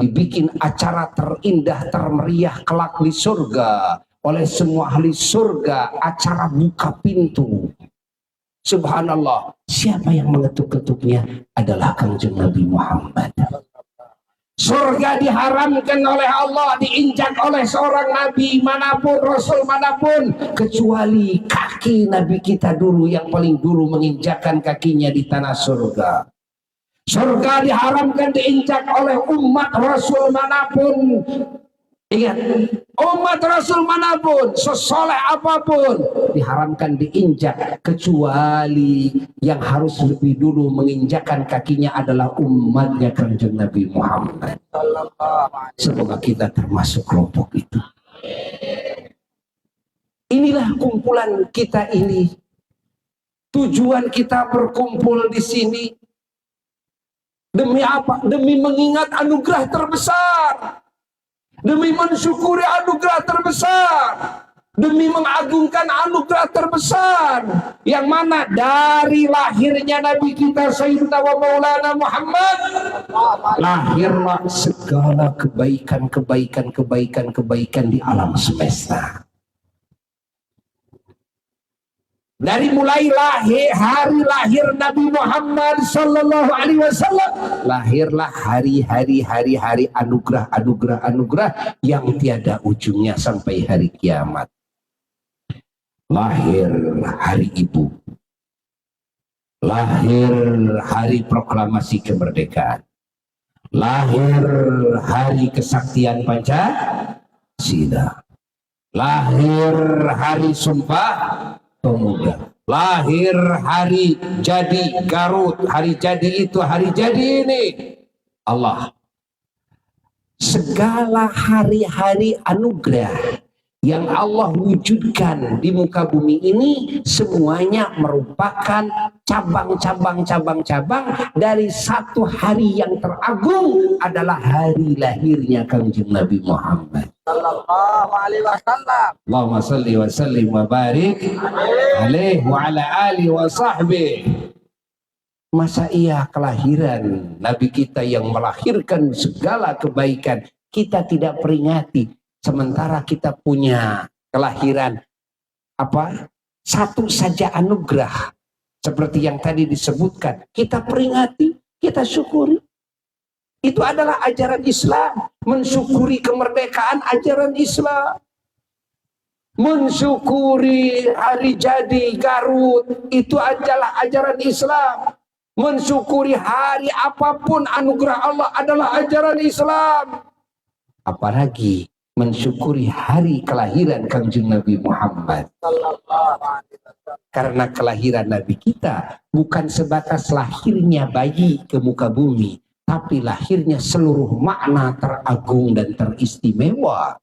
Dibikin acara terindah, termeriah kelak di surga oleh semua ahli surga, acara buka pintu. Subhanallah, siapa yang mengetuk-ketuknya adalah Kanjeng Nabi Muhammad. Surga diharamkan oleh Allah diinjak oleh seorang nabi manapun, rasul manapun, kecuali kaki nabi kita dulu yang paling dulu menginjakkan kakinya di tanah surga. Surga diharamkan diinjak oleh umat rasul manapun. Ingat, umat rasul manapun, sesoleh apapun, diharamkan diinjak, kecuali yang harus lebih dulu menginjakkan kakinya adalah umatnya Kanjeng Nabi Muhammad. Semoga kita termasuk kelompok itu. Inilah kumpulan kita ini. Tujuan kita berkumpul di sini demi apa? Demi mengingat anugerah terbesar. Demi mensyukuri anugerah terbesar, demi mengagungkan anugerah terbesar, yang mana dari lahirnya Nabi kita Sayyidina wa Maulana Muhammad, lahirlah segala kebaikan di alam semesta. Dari mulai hari lahir Nabi Muhammad Sallallahu Alaihi Wasallam, lahirlah hari-hari anugerah yang tiada ujungnya sampai hari kiamat. Lahir hari ibu, lahir hari proklamasi kemerdekaan, lahir hari kesaktian Pancasila, lahir hari Sumpah Pemuda, lahir hari jadi Garut, hari jadi itu, hari jadi ini. Allah, segala hari-hari anugerah yang Allah wujudkan di muka bumi ini semuanya merupakan cabang-cabang dari satu hari yang teragung, adalah hari lahirnya Kanjeng Nabi Muhammad sallallahu alaihi wasallam. Allahumma salli wa sallim wa barik alaihi wa ala alihi wa sahbihi. Masa iya kelahiran Nabi kita yang melahirkan segala kebaikan kita tidak peringati, sementara kita punya kelahiran satu saja anugerah seperti yang tadi disebutkan, kita peringati, kita syukuri. Itu adalah ajaran Islam. Mensyukuri kemerdekaan ajaran Islam. Mensyukuri hari jadi Garut, itu adalah ajaran Islam. Mensyukuri hari apapun anugerah Allah adalah ajaran Islam. Apalagi mensyukuri hari kelahiran Kanjeng Nabi Muhammad. Karena kelahiran Nabi kita bukan sebatas lahirnya bayi ke muka bumi, tapi lahirnya seluruh makna teragung dan teristimewa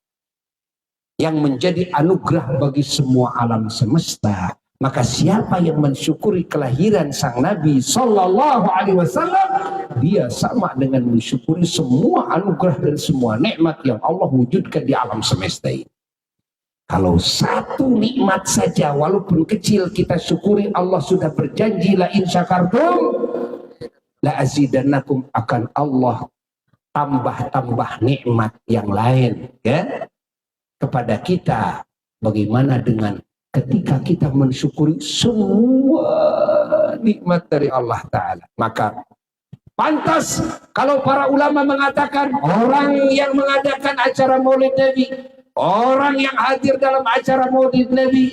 yang menjadi anugerah bagi semua alam semesta. Maka siapa yang mensyukuri kelahiran sang Nabi Sallallahu Alaihi Wasallam, dia sama dengan mensyukuri semua anugerah dan semua nikmat yang Allah wujudkan di alam semesta ini. Kalau satu nikmat saja walaupun kecil kita syukuri, Allah sudah berjanji la in syakartum la azidannakum, akan Allah tambah nikmat yang lain ya kepada kita. Bagaimana dengan ketika kita mensyukuri semua nikmat dari Allah Ta'ala? Maka pantas kalau para ulama mengatakan orang yang mengadakan acara maulid Nabi, orang yang hadir dalam acara maulid Nabi,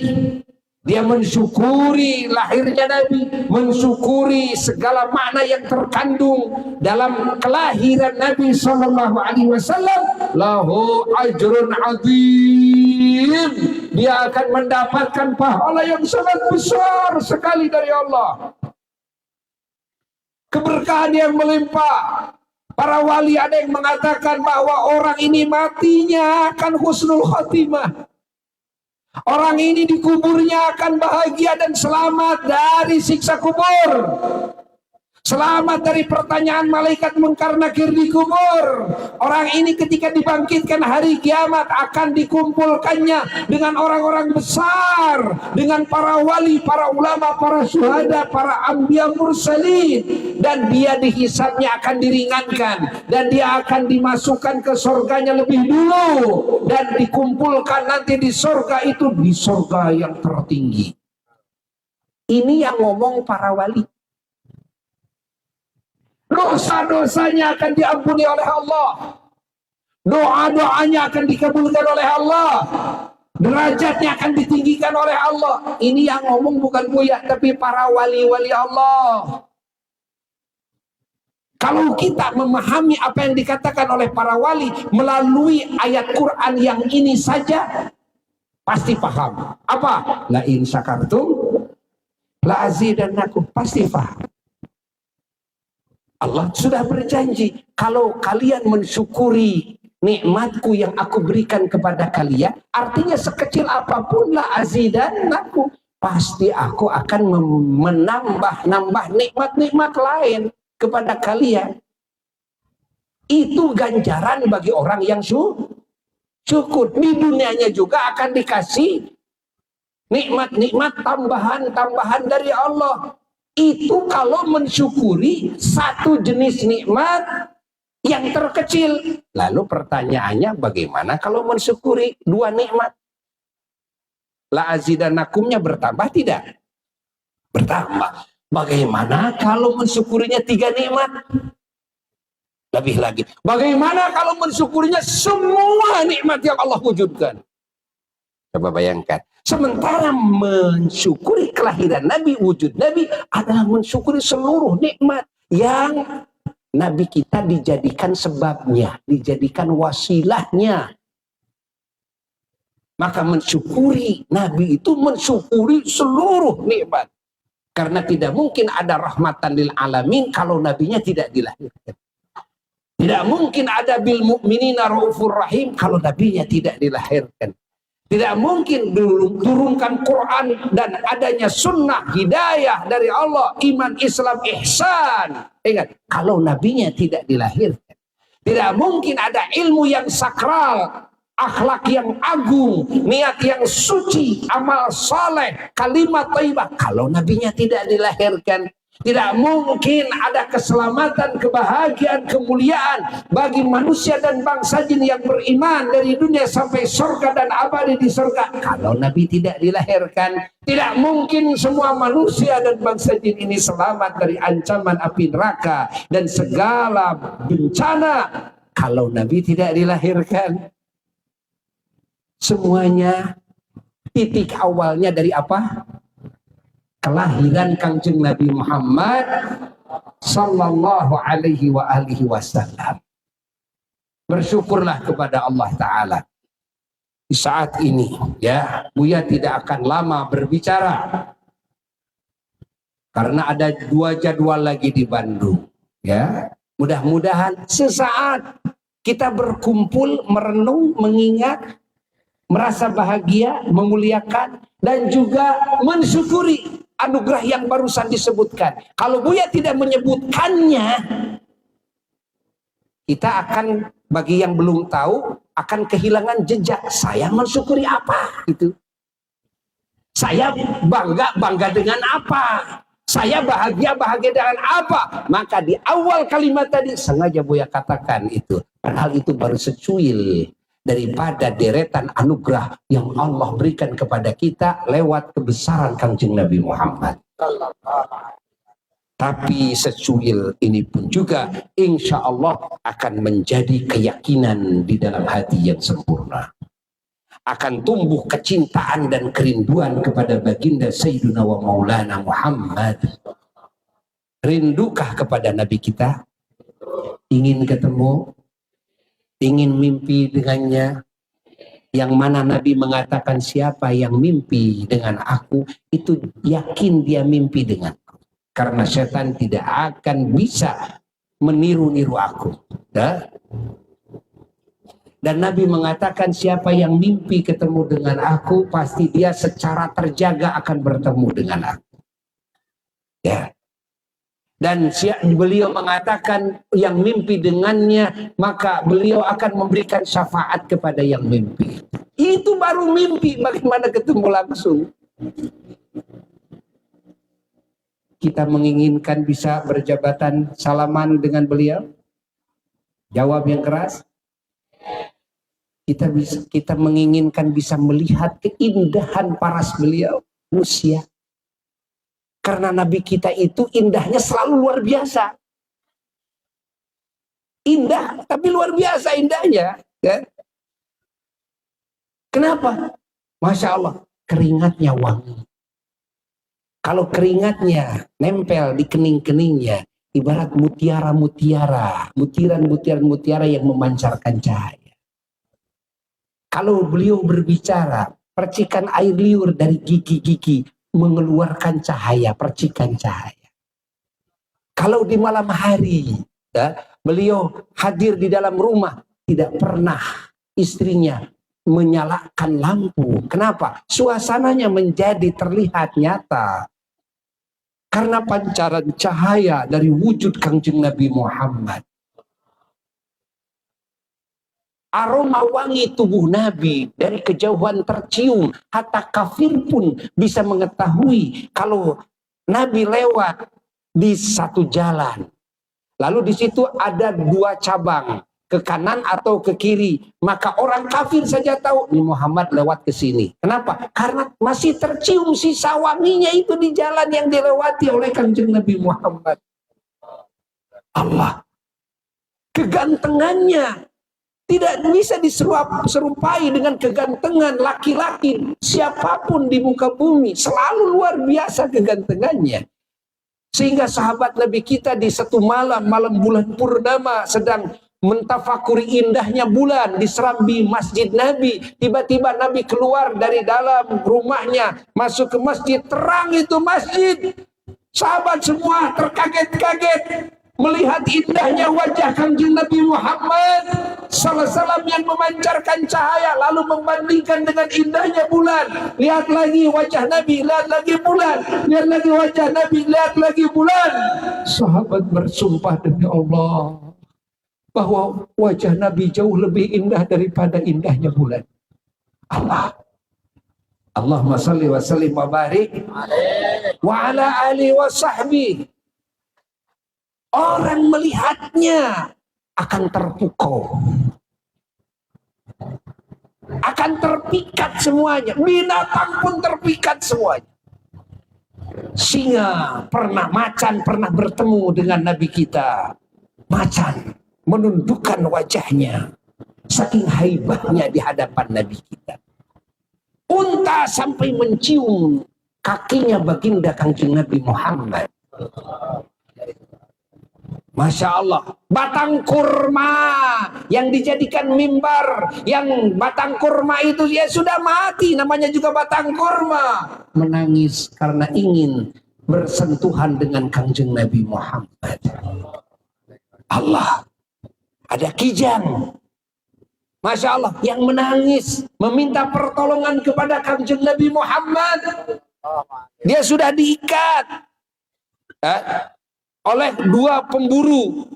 dia mensyukuri lahirnya Nabi, mensyukuri segala makna yang terkandung dalam kelahiran Nabi Sallallahu Alaihi Wasallam, lahu ajrun azim. Dia akan mendapatkan pahala yang sangat besar sekali dari Allah. Keberkahan yang melimpah. Para wali ada yang mengatakan bahwa orang ini matinya akan husnul khotimah. Orang ini di kuburnya akan bahagia dan selamat dari siksa kubur. Selamat dari pertanyaan malaikat munkar nakir di kubur. Orang ini ketika dibangkitkan hari kiamat akan dikumpulkannya dengan orang-orang besar, dengan para wali, para ulama, para syuhada, para anbiya mursalin, dan dia dihisabnya akan diringankan dan dia akan dimasukkan ke surganya lebih dulu dan dikumpulkan nanti di surga itu, di surga yang tertinggi. Ini yang ngomong para wali. dosa-dosanya akan diampuni oleh Allah, doa-doanya akan dikabulkan oleh Allah, derajatnya akan ditinggikan oleh Allah. Ini yang ngomong bukan Buya, tapi para wali-wali Allah. Kalau kita memahami apa yang dikatakan oleh para wali melalui ayat Quran yang ini saja, pasti paham. Apa? La in syakartum la azidannakum, pasti paham. Allah sudah berjanji, kalau kalian mensyukuri nikmatku yang aku berikan kepada kalian, artinya sekecil apapun la azidannakum, pasti aku akan menambah nikmat-nikmat lain kepada kalian. Itu ganjaran bagi orang yang syukur. Di dunianya juga akan dikasih nikmat-nikmat tambahan dari Allah. Itu kalau mensyukuri satu jenis nikmat yang terkecil. Lalu pertanyaannya, bagaimana kalau mensyukuri dua nikmat? La azidannakumnya bertambah tidak? Bertambah. Bagaimana kalau mensyukurinya 3 nikmat? Lebih lagi. Bagaimana kalau mensyukurinya semua nikmat yang Allah wujudkan? Coba bayangkan. Sementara mensyukuri kelahiran Nabi, wujud Nabi adalah mensyukuri seluruh nikmat yang Nabi kita dijadikan sebabnya, dijadikan wasilahnya. Maka mensyukuri Nabi itu mensyukuri seluruh nikmat. Karena tidak mungkin ada rahmatan lil alamin kalau nabinya tidak dilahirkan. Tidak mungkin ada bil mu'minina raufur rahim kalau nabinya tidak dilahirkan. Tidak mungkin turunkan Quran dan adanya sunnah hidayah dari Allah, iman, Islam, ihsan. Ingat, kalau nabinya tidak dilahirkan. Tidak mungkin ada ilmu yang sakral, akhlak yang agung, niat yang suci, amal saleh, kalimat thayyibah kalau nabinya tidak dilahirkan. Tidak mungkin ada keselamatan, kebahagiaan, kemuliaan bagi manusia dan bangsa jin yang beriman dari dunia sampai surga dan abadi di surga kalau nabi tidak dilahirkan. Tidak mungkin semua manusia dan bangsa jin ini selamat dari ancaman api neraka dan segala bencana kalau nabi tidak dilahirkan. Semuanya titik awalnya dari apa? Kelahiran Kangjeng Nabi Muhammad sallallahu alaihi wa alihi wasallam. Bersyukurlah kepada Allah Ta'ala. Di saat ini ya, Buya tidak akan lama berbicara karena ada 2 jadwal lagi di Bandung ya. Mudah-mudahan sesaat kita berkumpul merenung, mengingat, merasa bahagia, memuliakan, dan juga mensyukuri anugerah yang barusan disebutkan. Kalau Buya tidak menyebutkannya, kita akan, bagi yang belum tahu, akan kehilangan jejak. Saya mensyukuri apa? Itu. Saya bangga dengan apa? Saya bahagia dengan apa? Maka di awal kalimat tadi sengaja Buya katakan itu. Padahal itu baru secuil daripada deretan anugerah yang Allah berikan kepada kita lewat kebesaran Kangjeng Nabi Muhammad. Tapi secuil ini pun juga insya Allah akan menjadi keyakinan di dalam hati yang sempurna. Akan tumbuh kecintaan dan kerinduan kepada baginda Sayyiduna wa Maulana Muhammad. Rindukah kepada Nabi kita? Ingin ketemu? Ingin mimpi dengannya, yang mana Nabi mengatakan siapa yang mimpi dengan aku itu yakin dia mimpi denganku, karena setan tidak akan bisa meniru-niru aku. Dan Nabi mengatakan siapa yang mimpi ketemu dengan aku pasti dia secara terjaga akan bertemu dengan aku ya. Dan beliau mengatakan yang mimpi dengannya maka beliau akan memberikan syafaat kepada yang mimpi. Itu baru mimpi, bagaimana ketemu langsung. Kita menginginkan bisa berjabatan salaman dengan beliau. Jawab yang keras. Kita menginginkan bisa melihat keindahan paras beliau usia. Karena Nabi kita itu indahnya selalu luar biasa. Indah, tapi luar biasa indahnya. Ya. Kenapa? Masya Allah, keringatnya wangi. Kalau keringatnya nempel di kening-keningnya, ibarat mutiara-mutiara, butiran-butiran mutiara yang memancarkan cahaya. Kalau beliau berbicara, percikan air liur dari gigi-gigi mengeluarkan cahaya, percikan cahaya. Kalau di malam hari, ya, beliau hadir di dalam rumah, tidak pernah istrinya menyalakan lampu. Kenapa? Suasananya menjadi terlihat nyata. Karena pancaran cahaya dari wujud Kangjeng Nabi Muhammad. Aroma wangi tubuh Nabi dari kejauhan tercium. Hatta kafir pun bisa mengetahui kalau Nabi lewat di satu jalan. Lalu di situ ada dua cabang, ke kanan atau ke kiri. Maka orang kafir saja tahu ini Muhammad lewat ke sini. Kenapa? Karena masih tercium sisa wanginya itu di jalan yang dilewati oleh Kanjeng Nabi Muhammad. Allah. Kegantengannya tidak bisa diserupai dengan kegantengan laki-laki siapapun di muka bumi. Selalu luar biasa kegantengannya. Sehingga sahabat Nabi kita di satu malam bulan purnama sedang mentafakuri indahnya bulan di serambi masjid Nabi. Tiba-tiba Nabi keluar dari dalam rumahnya, masuk ke masjid, terang itu masjid. Sahabat semua terkaget-kaget melihat indahnya wajah Kanjeng Nabi Muhammad SAW yang memancarkan cahaya, lalu membandingkan dengan indahnya bulan. Lihat lagi wajah Nabi, lihat lagi bulan, lihat lagi wajah Nabi, lihat lagi bulan. Sahabat bersumpah demi Allah bahwa wajah Nabi jauh lebih indah daripada indahnya bulan. Allahumma salli wa sallim wa barik wa ala alihi wa sahbihi. Orang melihatnya akan terpukau, akan terpikat semuanya. Binatang pun terpikat semuanya. Singa macan pernah bertemu dengan Nabi kita. Macan menundukkan wajahnya, saking haibahnya di hadapan Nabi kita. Unta sampai mencium kakinya baginda Kanjeng Nabi Muhammad. Masya Allah, batang kurma yang dijadikan mimbar, yang batang kurma itu ya sudah mati, namanya juga batang kurma, menangis karena ingin bersentuhan dengan Kanjeng Nabi Muhammad. Allah, ada kijang, Masya Allah, yang menangis meminta pertolongan kepada Kanjeng Nabi Muhammad. Dia sudah diikat oleh dua pemburu.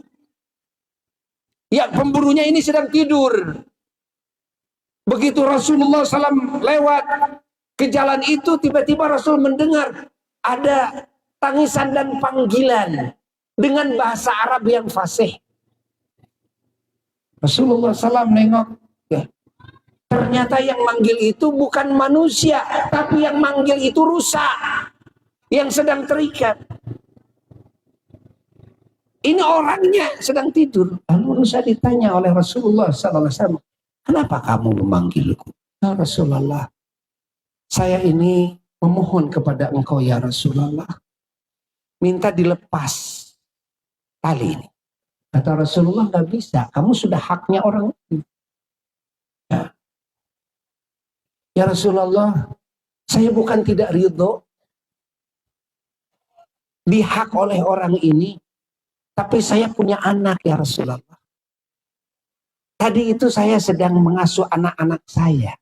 Ya, pemburunya ini sedang tidur. Begitu Rasulullah SAW lewat ke jalan itu, tiba-tiba Rasul mendengar ada tangisan dan panggilan dengan bahasa Arab yang fasih. Rasulullah SAW nengok, ya, ternyata yang manggil itu bukan manusia, tapi yang manggil itu rusa yang sedang terikat. Ini orangnya sedang tidur. Lalu rusa ditanya oleh Rasulullah SAW, kenapa kamu memanggilku? Ya Rasulullah, saya ini memohon kepada engkau ya Rasulullah, minta dilepas tali ini. Kata Rasulullah, nggak bisa, kamu sudah haknya orang ini. Ya Rasulullah, saya bukan tidak ridho dihak oleh orang ini, tapi saya punya anak ya Rasulullah. Tadi itu saya sedang mengasuh anak-anak saya.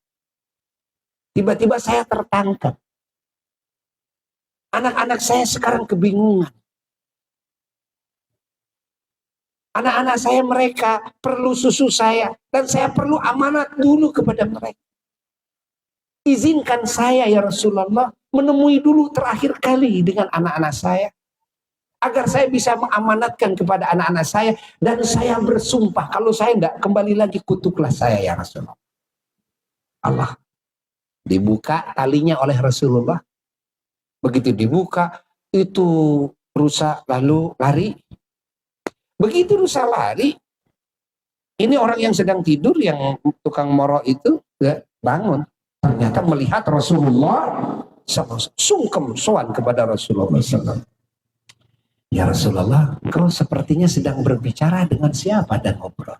Tiba-tiba saya tertangkap. Anak-anak saya sekarang kebingungan. Anak-anak saya mereka perlu susu saya. Dan saya perlu amanat dulu kepada mereka. Izinkan saya ya Rasulullah menemui dulu terakhir kali dengan anak-anak saya. Agar saya bisa mengamanatkan kepada anak-anak saya. Dan saya bersumpah, kalau saya tidak kembali lagi, kutuklah saya ya Rasulullah. Allah. Dibuka talinya oleh Rasulullah. Begitu dibuka, itu rusa lalu lari. Begitu rusa lari, Ini orang yang sedang tidur, yang tukang moro itu bangun. Ternyata melihat Rasulullah sungkem sowan kepada Rasulullah SAW. Ya Rasulullah, kau sepertinya sedang berbicara dengan siapa dan ngobrol?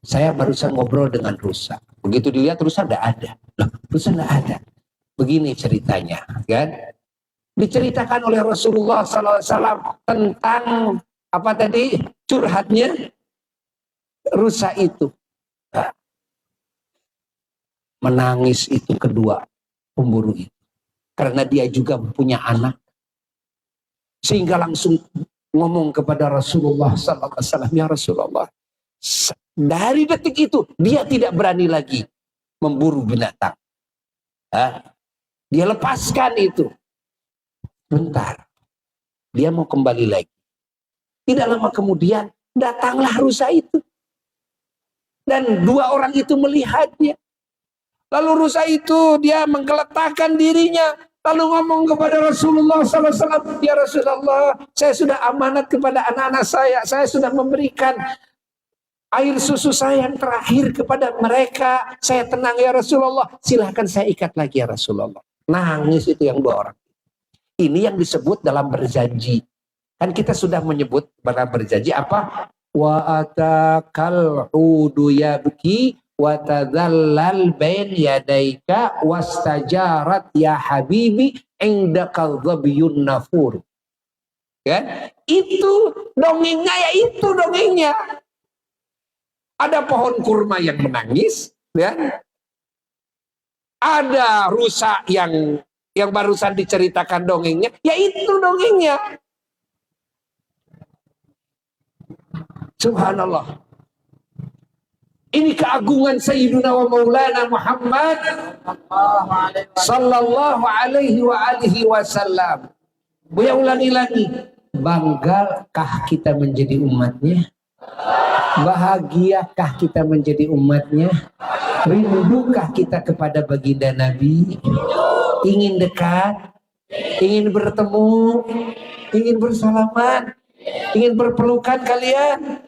Saya barusan ngobrol dengan rusa. Begitu dilihat rusa tidak ada. Loh, rusa tidak ada. Begini ceritanya, kan? Diceritakan oleh Rasulullah SAW tentang apa tadi curhatnya rusa itu. Menangis itu kedua pemburu itu. Karena dia juga punya anak. Sehingga langsung ngomong kepada Rasulullah SAW, ya Rasulullah, dari detik itu dia tidak berani lagi memburu binatang. Dia lepaskan itu. Bentar, dia mau kembali lagi. Tidak lama kemudian datanglah rusa itu. Dan dua orang itu melihatnya. Lalu rusa itu dia menggeletakkan dirinya. Lalu ngomong kepada Rasulullah SAW, ya Rasulullah, saya sudah amanat kepada anak-anak saya. Saya sudah memberikan air susu saya yang terakhir kepada mereka. Saya tenang ya Rasulullah. Silahkan saya ikat lagi ya Rasulullah. Nangis itu yang dua orang. Ini yang disebut dalam berjanji. Kan kita sudah menyebut dalam berjanji apa? Wa atakal udu yabki wa tadallal bain yadaika wastajarat ya habibi indakal dhabiyun nafur. Kan? Itu dongengnya, ya itu dongengnya. Ada pohon kurma yang menangis, ya. Ada rusa yang barusan diceritakan dongengnya, ya itu dongengnya. Subhanallah. Ini keagungan Sayyiduna wa Maulana Muhammad sallallahu alaihi wa alihi wasallam. Buya ulangi lagi. Banggakah kita menjadi umatnya? Bahagiakah kita menjadi umatnya? Rindukah kita kepada baginda Nabi? Ingin dekat? Ingin bertemu? Ingin bersalaman? Ingin berpelukan kalian?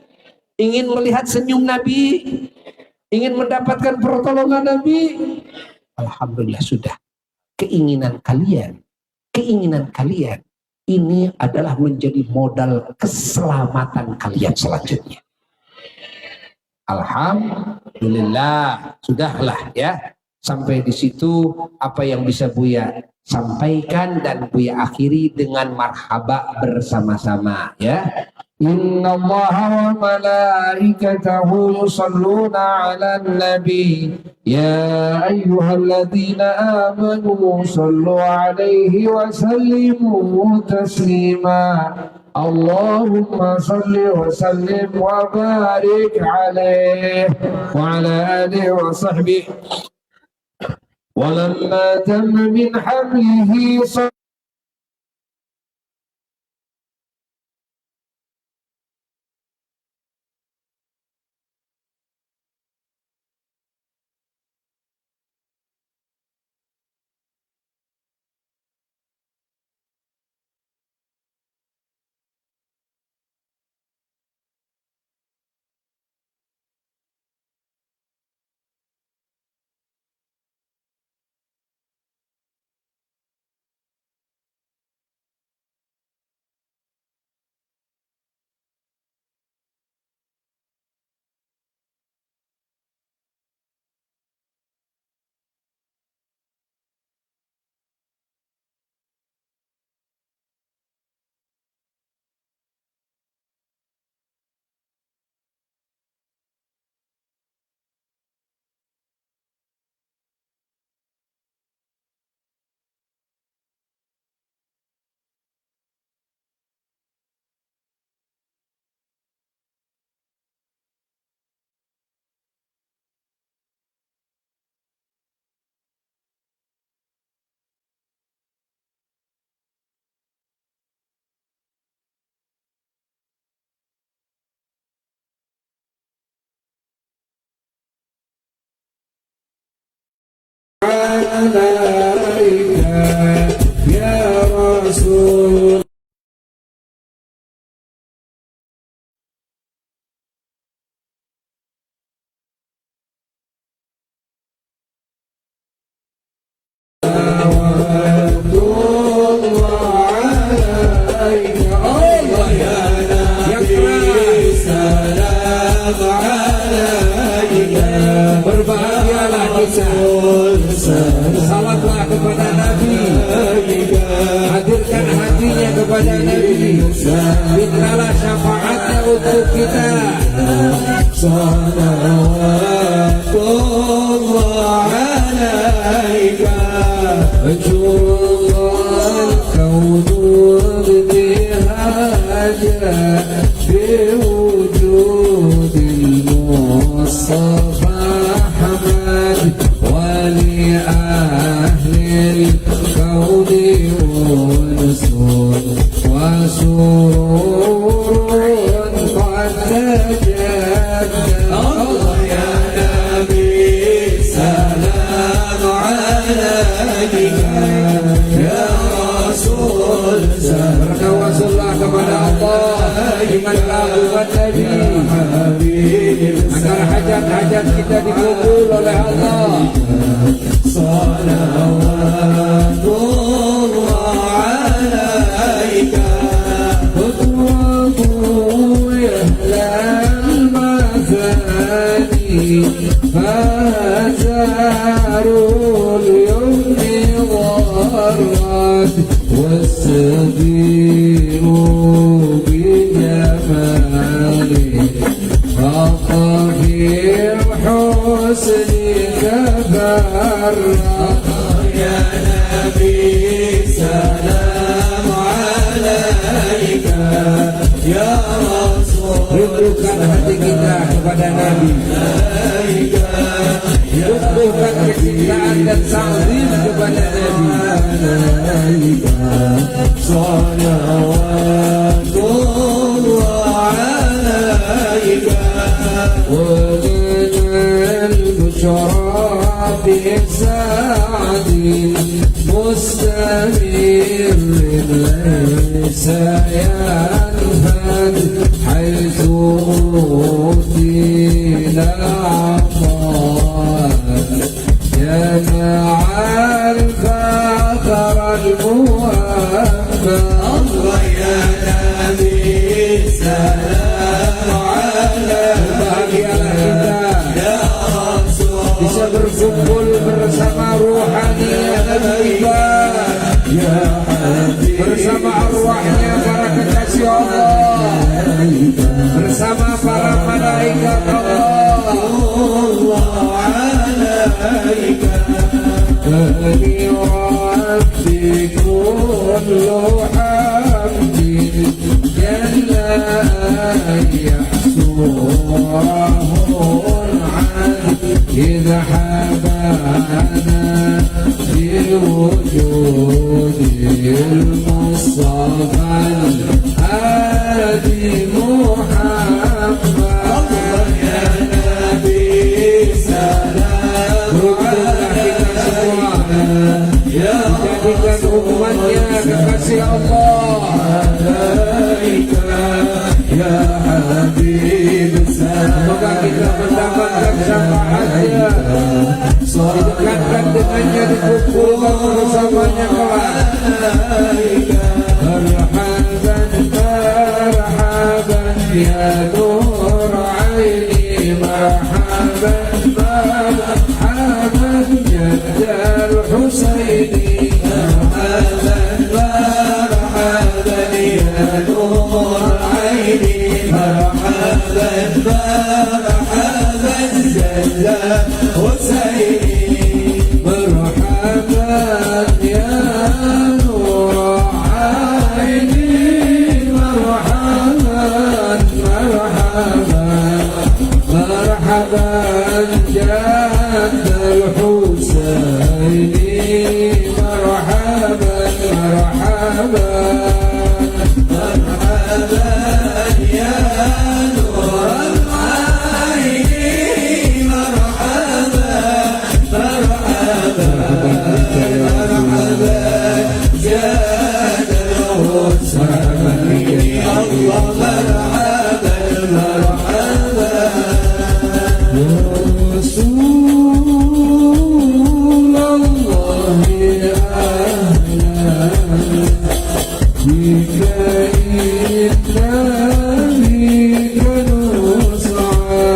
Ingin melihat senyum Nabi? Ingin mendapatkan pertolongan Nabi? Alhamdulillah sudah. Keinginan kalian ini adalah menjadi modal keselamatan kalian selanjutnya. Alhamdulillah, sudahlah ya. Sampai di situ apa yang bisa Buya sampaikan dan Buya akhiri dengan marhaba bersama-sama ya. Inna Allaha wa malaikatahu yusalluna 'alan nabi ya ayyuhalladzina amanu sallu 'alaihi wa sallimu taslima. Allahumma salli wa sallim wa barik 'alaihi wa 'ala alihi wa sahbihi. ولما تم من حمله ya Rasul. Berbahagialah kita, salatlah kepada Nabi, hadirkan hatinya kepada Nabi, mintalah syafaatnya untuk kita. Salawatullah alaika ajrullah kaunu bihaja biwujudil Mustafa Ahmad wali ahlil kauni unsun wa sururun qad tajadda. Allah ya Nabi salam alaika ya Rasul. Bertawassullah kepada Allah dengan keagungan Nabi agar hajat-hajat kita dikabul oleh Allah. Salawatullah alaika khutwahu yahlal mazani fazarul yumni warrad wassabiru bijamali فاطهر حسنك برا يا نبي سلام عليك يا رسول. Rindukan hati kita kepada Nabi, tumbuhkan kecintaan dan ta'zim kepada Nabi. Salawatullah alaika ومن البشرى بسعد مستمر ليس ينفد حيث أوتينا عطاء جمع الفخر الموفى. الله يا نبي سلام bisa berkumpul bersama ruhaninya Nabi, bersama arwahnya para kekasih Allah, bersama para malaikat Allah. إذا حبانا بوجود المصطفى الهادي محمد. الله يا نبي سلام عليك ya jadikan umatnya kekasih Allah. Ya Habib, semoga kita mendapatkan syafaatnya, didekatkan dengannya, dikumpulkan bersamanya kelak. Marhaban marhaban ya nur aini, marhaban marhaban jaddal Husaini, marhaban marhaban ya nur aini, marhaban marhaban jaddal Husaini, marhaban ya nur aini, marhaban marhaban marhaban jaddal Husaini, marhaban marhaban marhaban ya nur al-aini, marhaban marhaban marhaban jaddal Husaini, Allah marhaban marhaban ya Rasulullah ya ahlan بك إنني كنصعد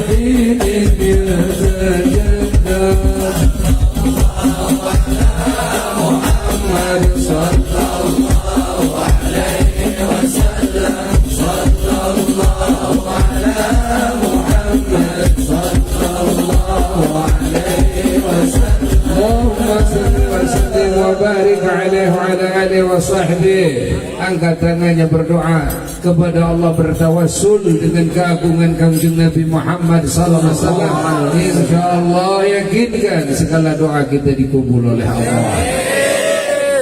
حين يتجدد Muhammad sallallahu alaihi wasallam. Sallallahu ala Muhammad sallallahu alaihi wasallam. Allahumma salli wa sallim wa barik alaihi wa ala alihi wa sahbihi. Angkat tangannya berdoa kepada Allah, bertawassul dengan keagungan Kanjeng Nabi Muhammad sallallahu alaihi wasallam. Insyaallah yakinkan segala doa kita dikabul oleh Allah.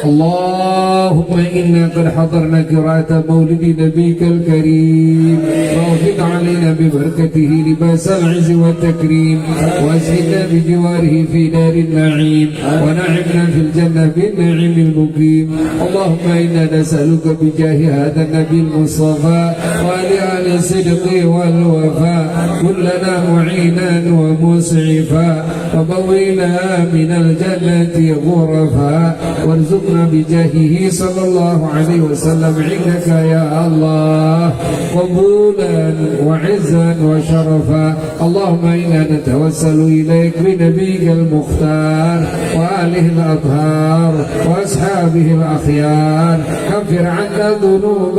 اللهم إنا قد حضرنا قراءة مولد نبيك الكريم فوفق علينا ببركته لباس العز والتكريم واسقنا بجواره في دار النعيم ونعمنا في الجنة بالنعيم المقيم. اللهم إنا نسألك بجاه هذا النبي المصطفى وآل الصدق والوفاء كلنا معينا ومسعفا وبوينا من الجنة غرفا وارزقنا بجاهه صلى الله عليه وسلم عندك يا الله قبولا وعزا وشرفا. اللهم إنا نتوسل إليك بنبيك المختار وآله الأطهار وأصحابه الأخيار. كفر عنا الذنوب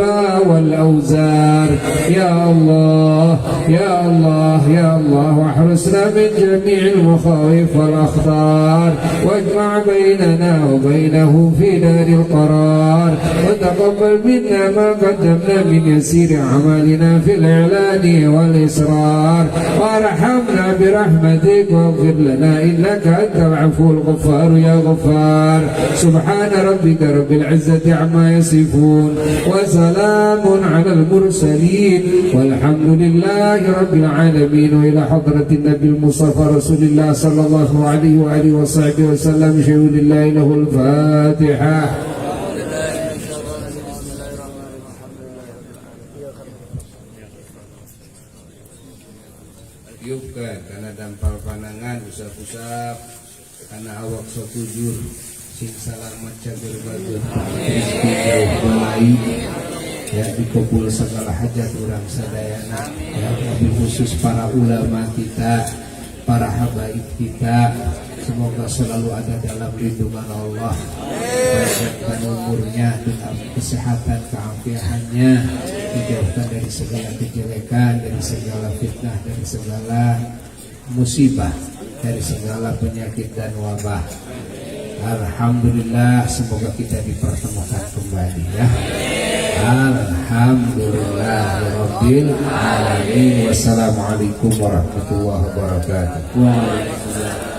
والأوزار يا الله يا الله يا الله. واحرسنا من جميع المخاوف والأخطار واجمع بيننا وبينه في دار القرار. وتقبل منا ما قدمنا من يسير أعمالنا في الإعلان والإسرار. وارحمنا برحمتك واغفر لنا إنك أنت العفو الغفار يا غفار. سبحان ربك رب العزة عما يصفون وسلام على المرسلين والحمد لله رب العالمين. وإلى حضرة النبي المصطفى رسول الله صلى الله عليه وآله وصحبه وسلم. شهود الله له الفاتحة. Tiupkan karena dampal panangan usap-usap karena awak sokujur sing salamat cager bagus rezeki jauh balai ya dikabul segala hajat urang sadayana ya wabil khusus para ulama kita, para habaib kita, semoga selalu ada dalam lindungan Allah, panjangkan umurnya, tetap kesehatan, keafiannya, dijauhkan dari segala kejelekan, dari segala fitnah, dari segala musibah, dari segala penyakit dan wabah. Alhamdulillah, semoga kita dipertemukan kembali ya. Alhamdulillahirabbil alamin. Wassalamualaikum warahmatullahi wabarakatuh. Waalaikumsalam.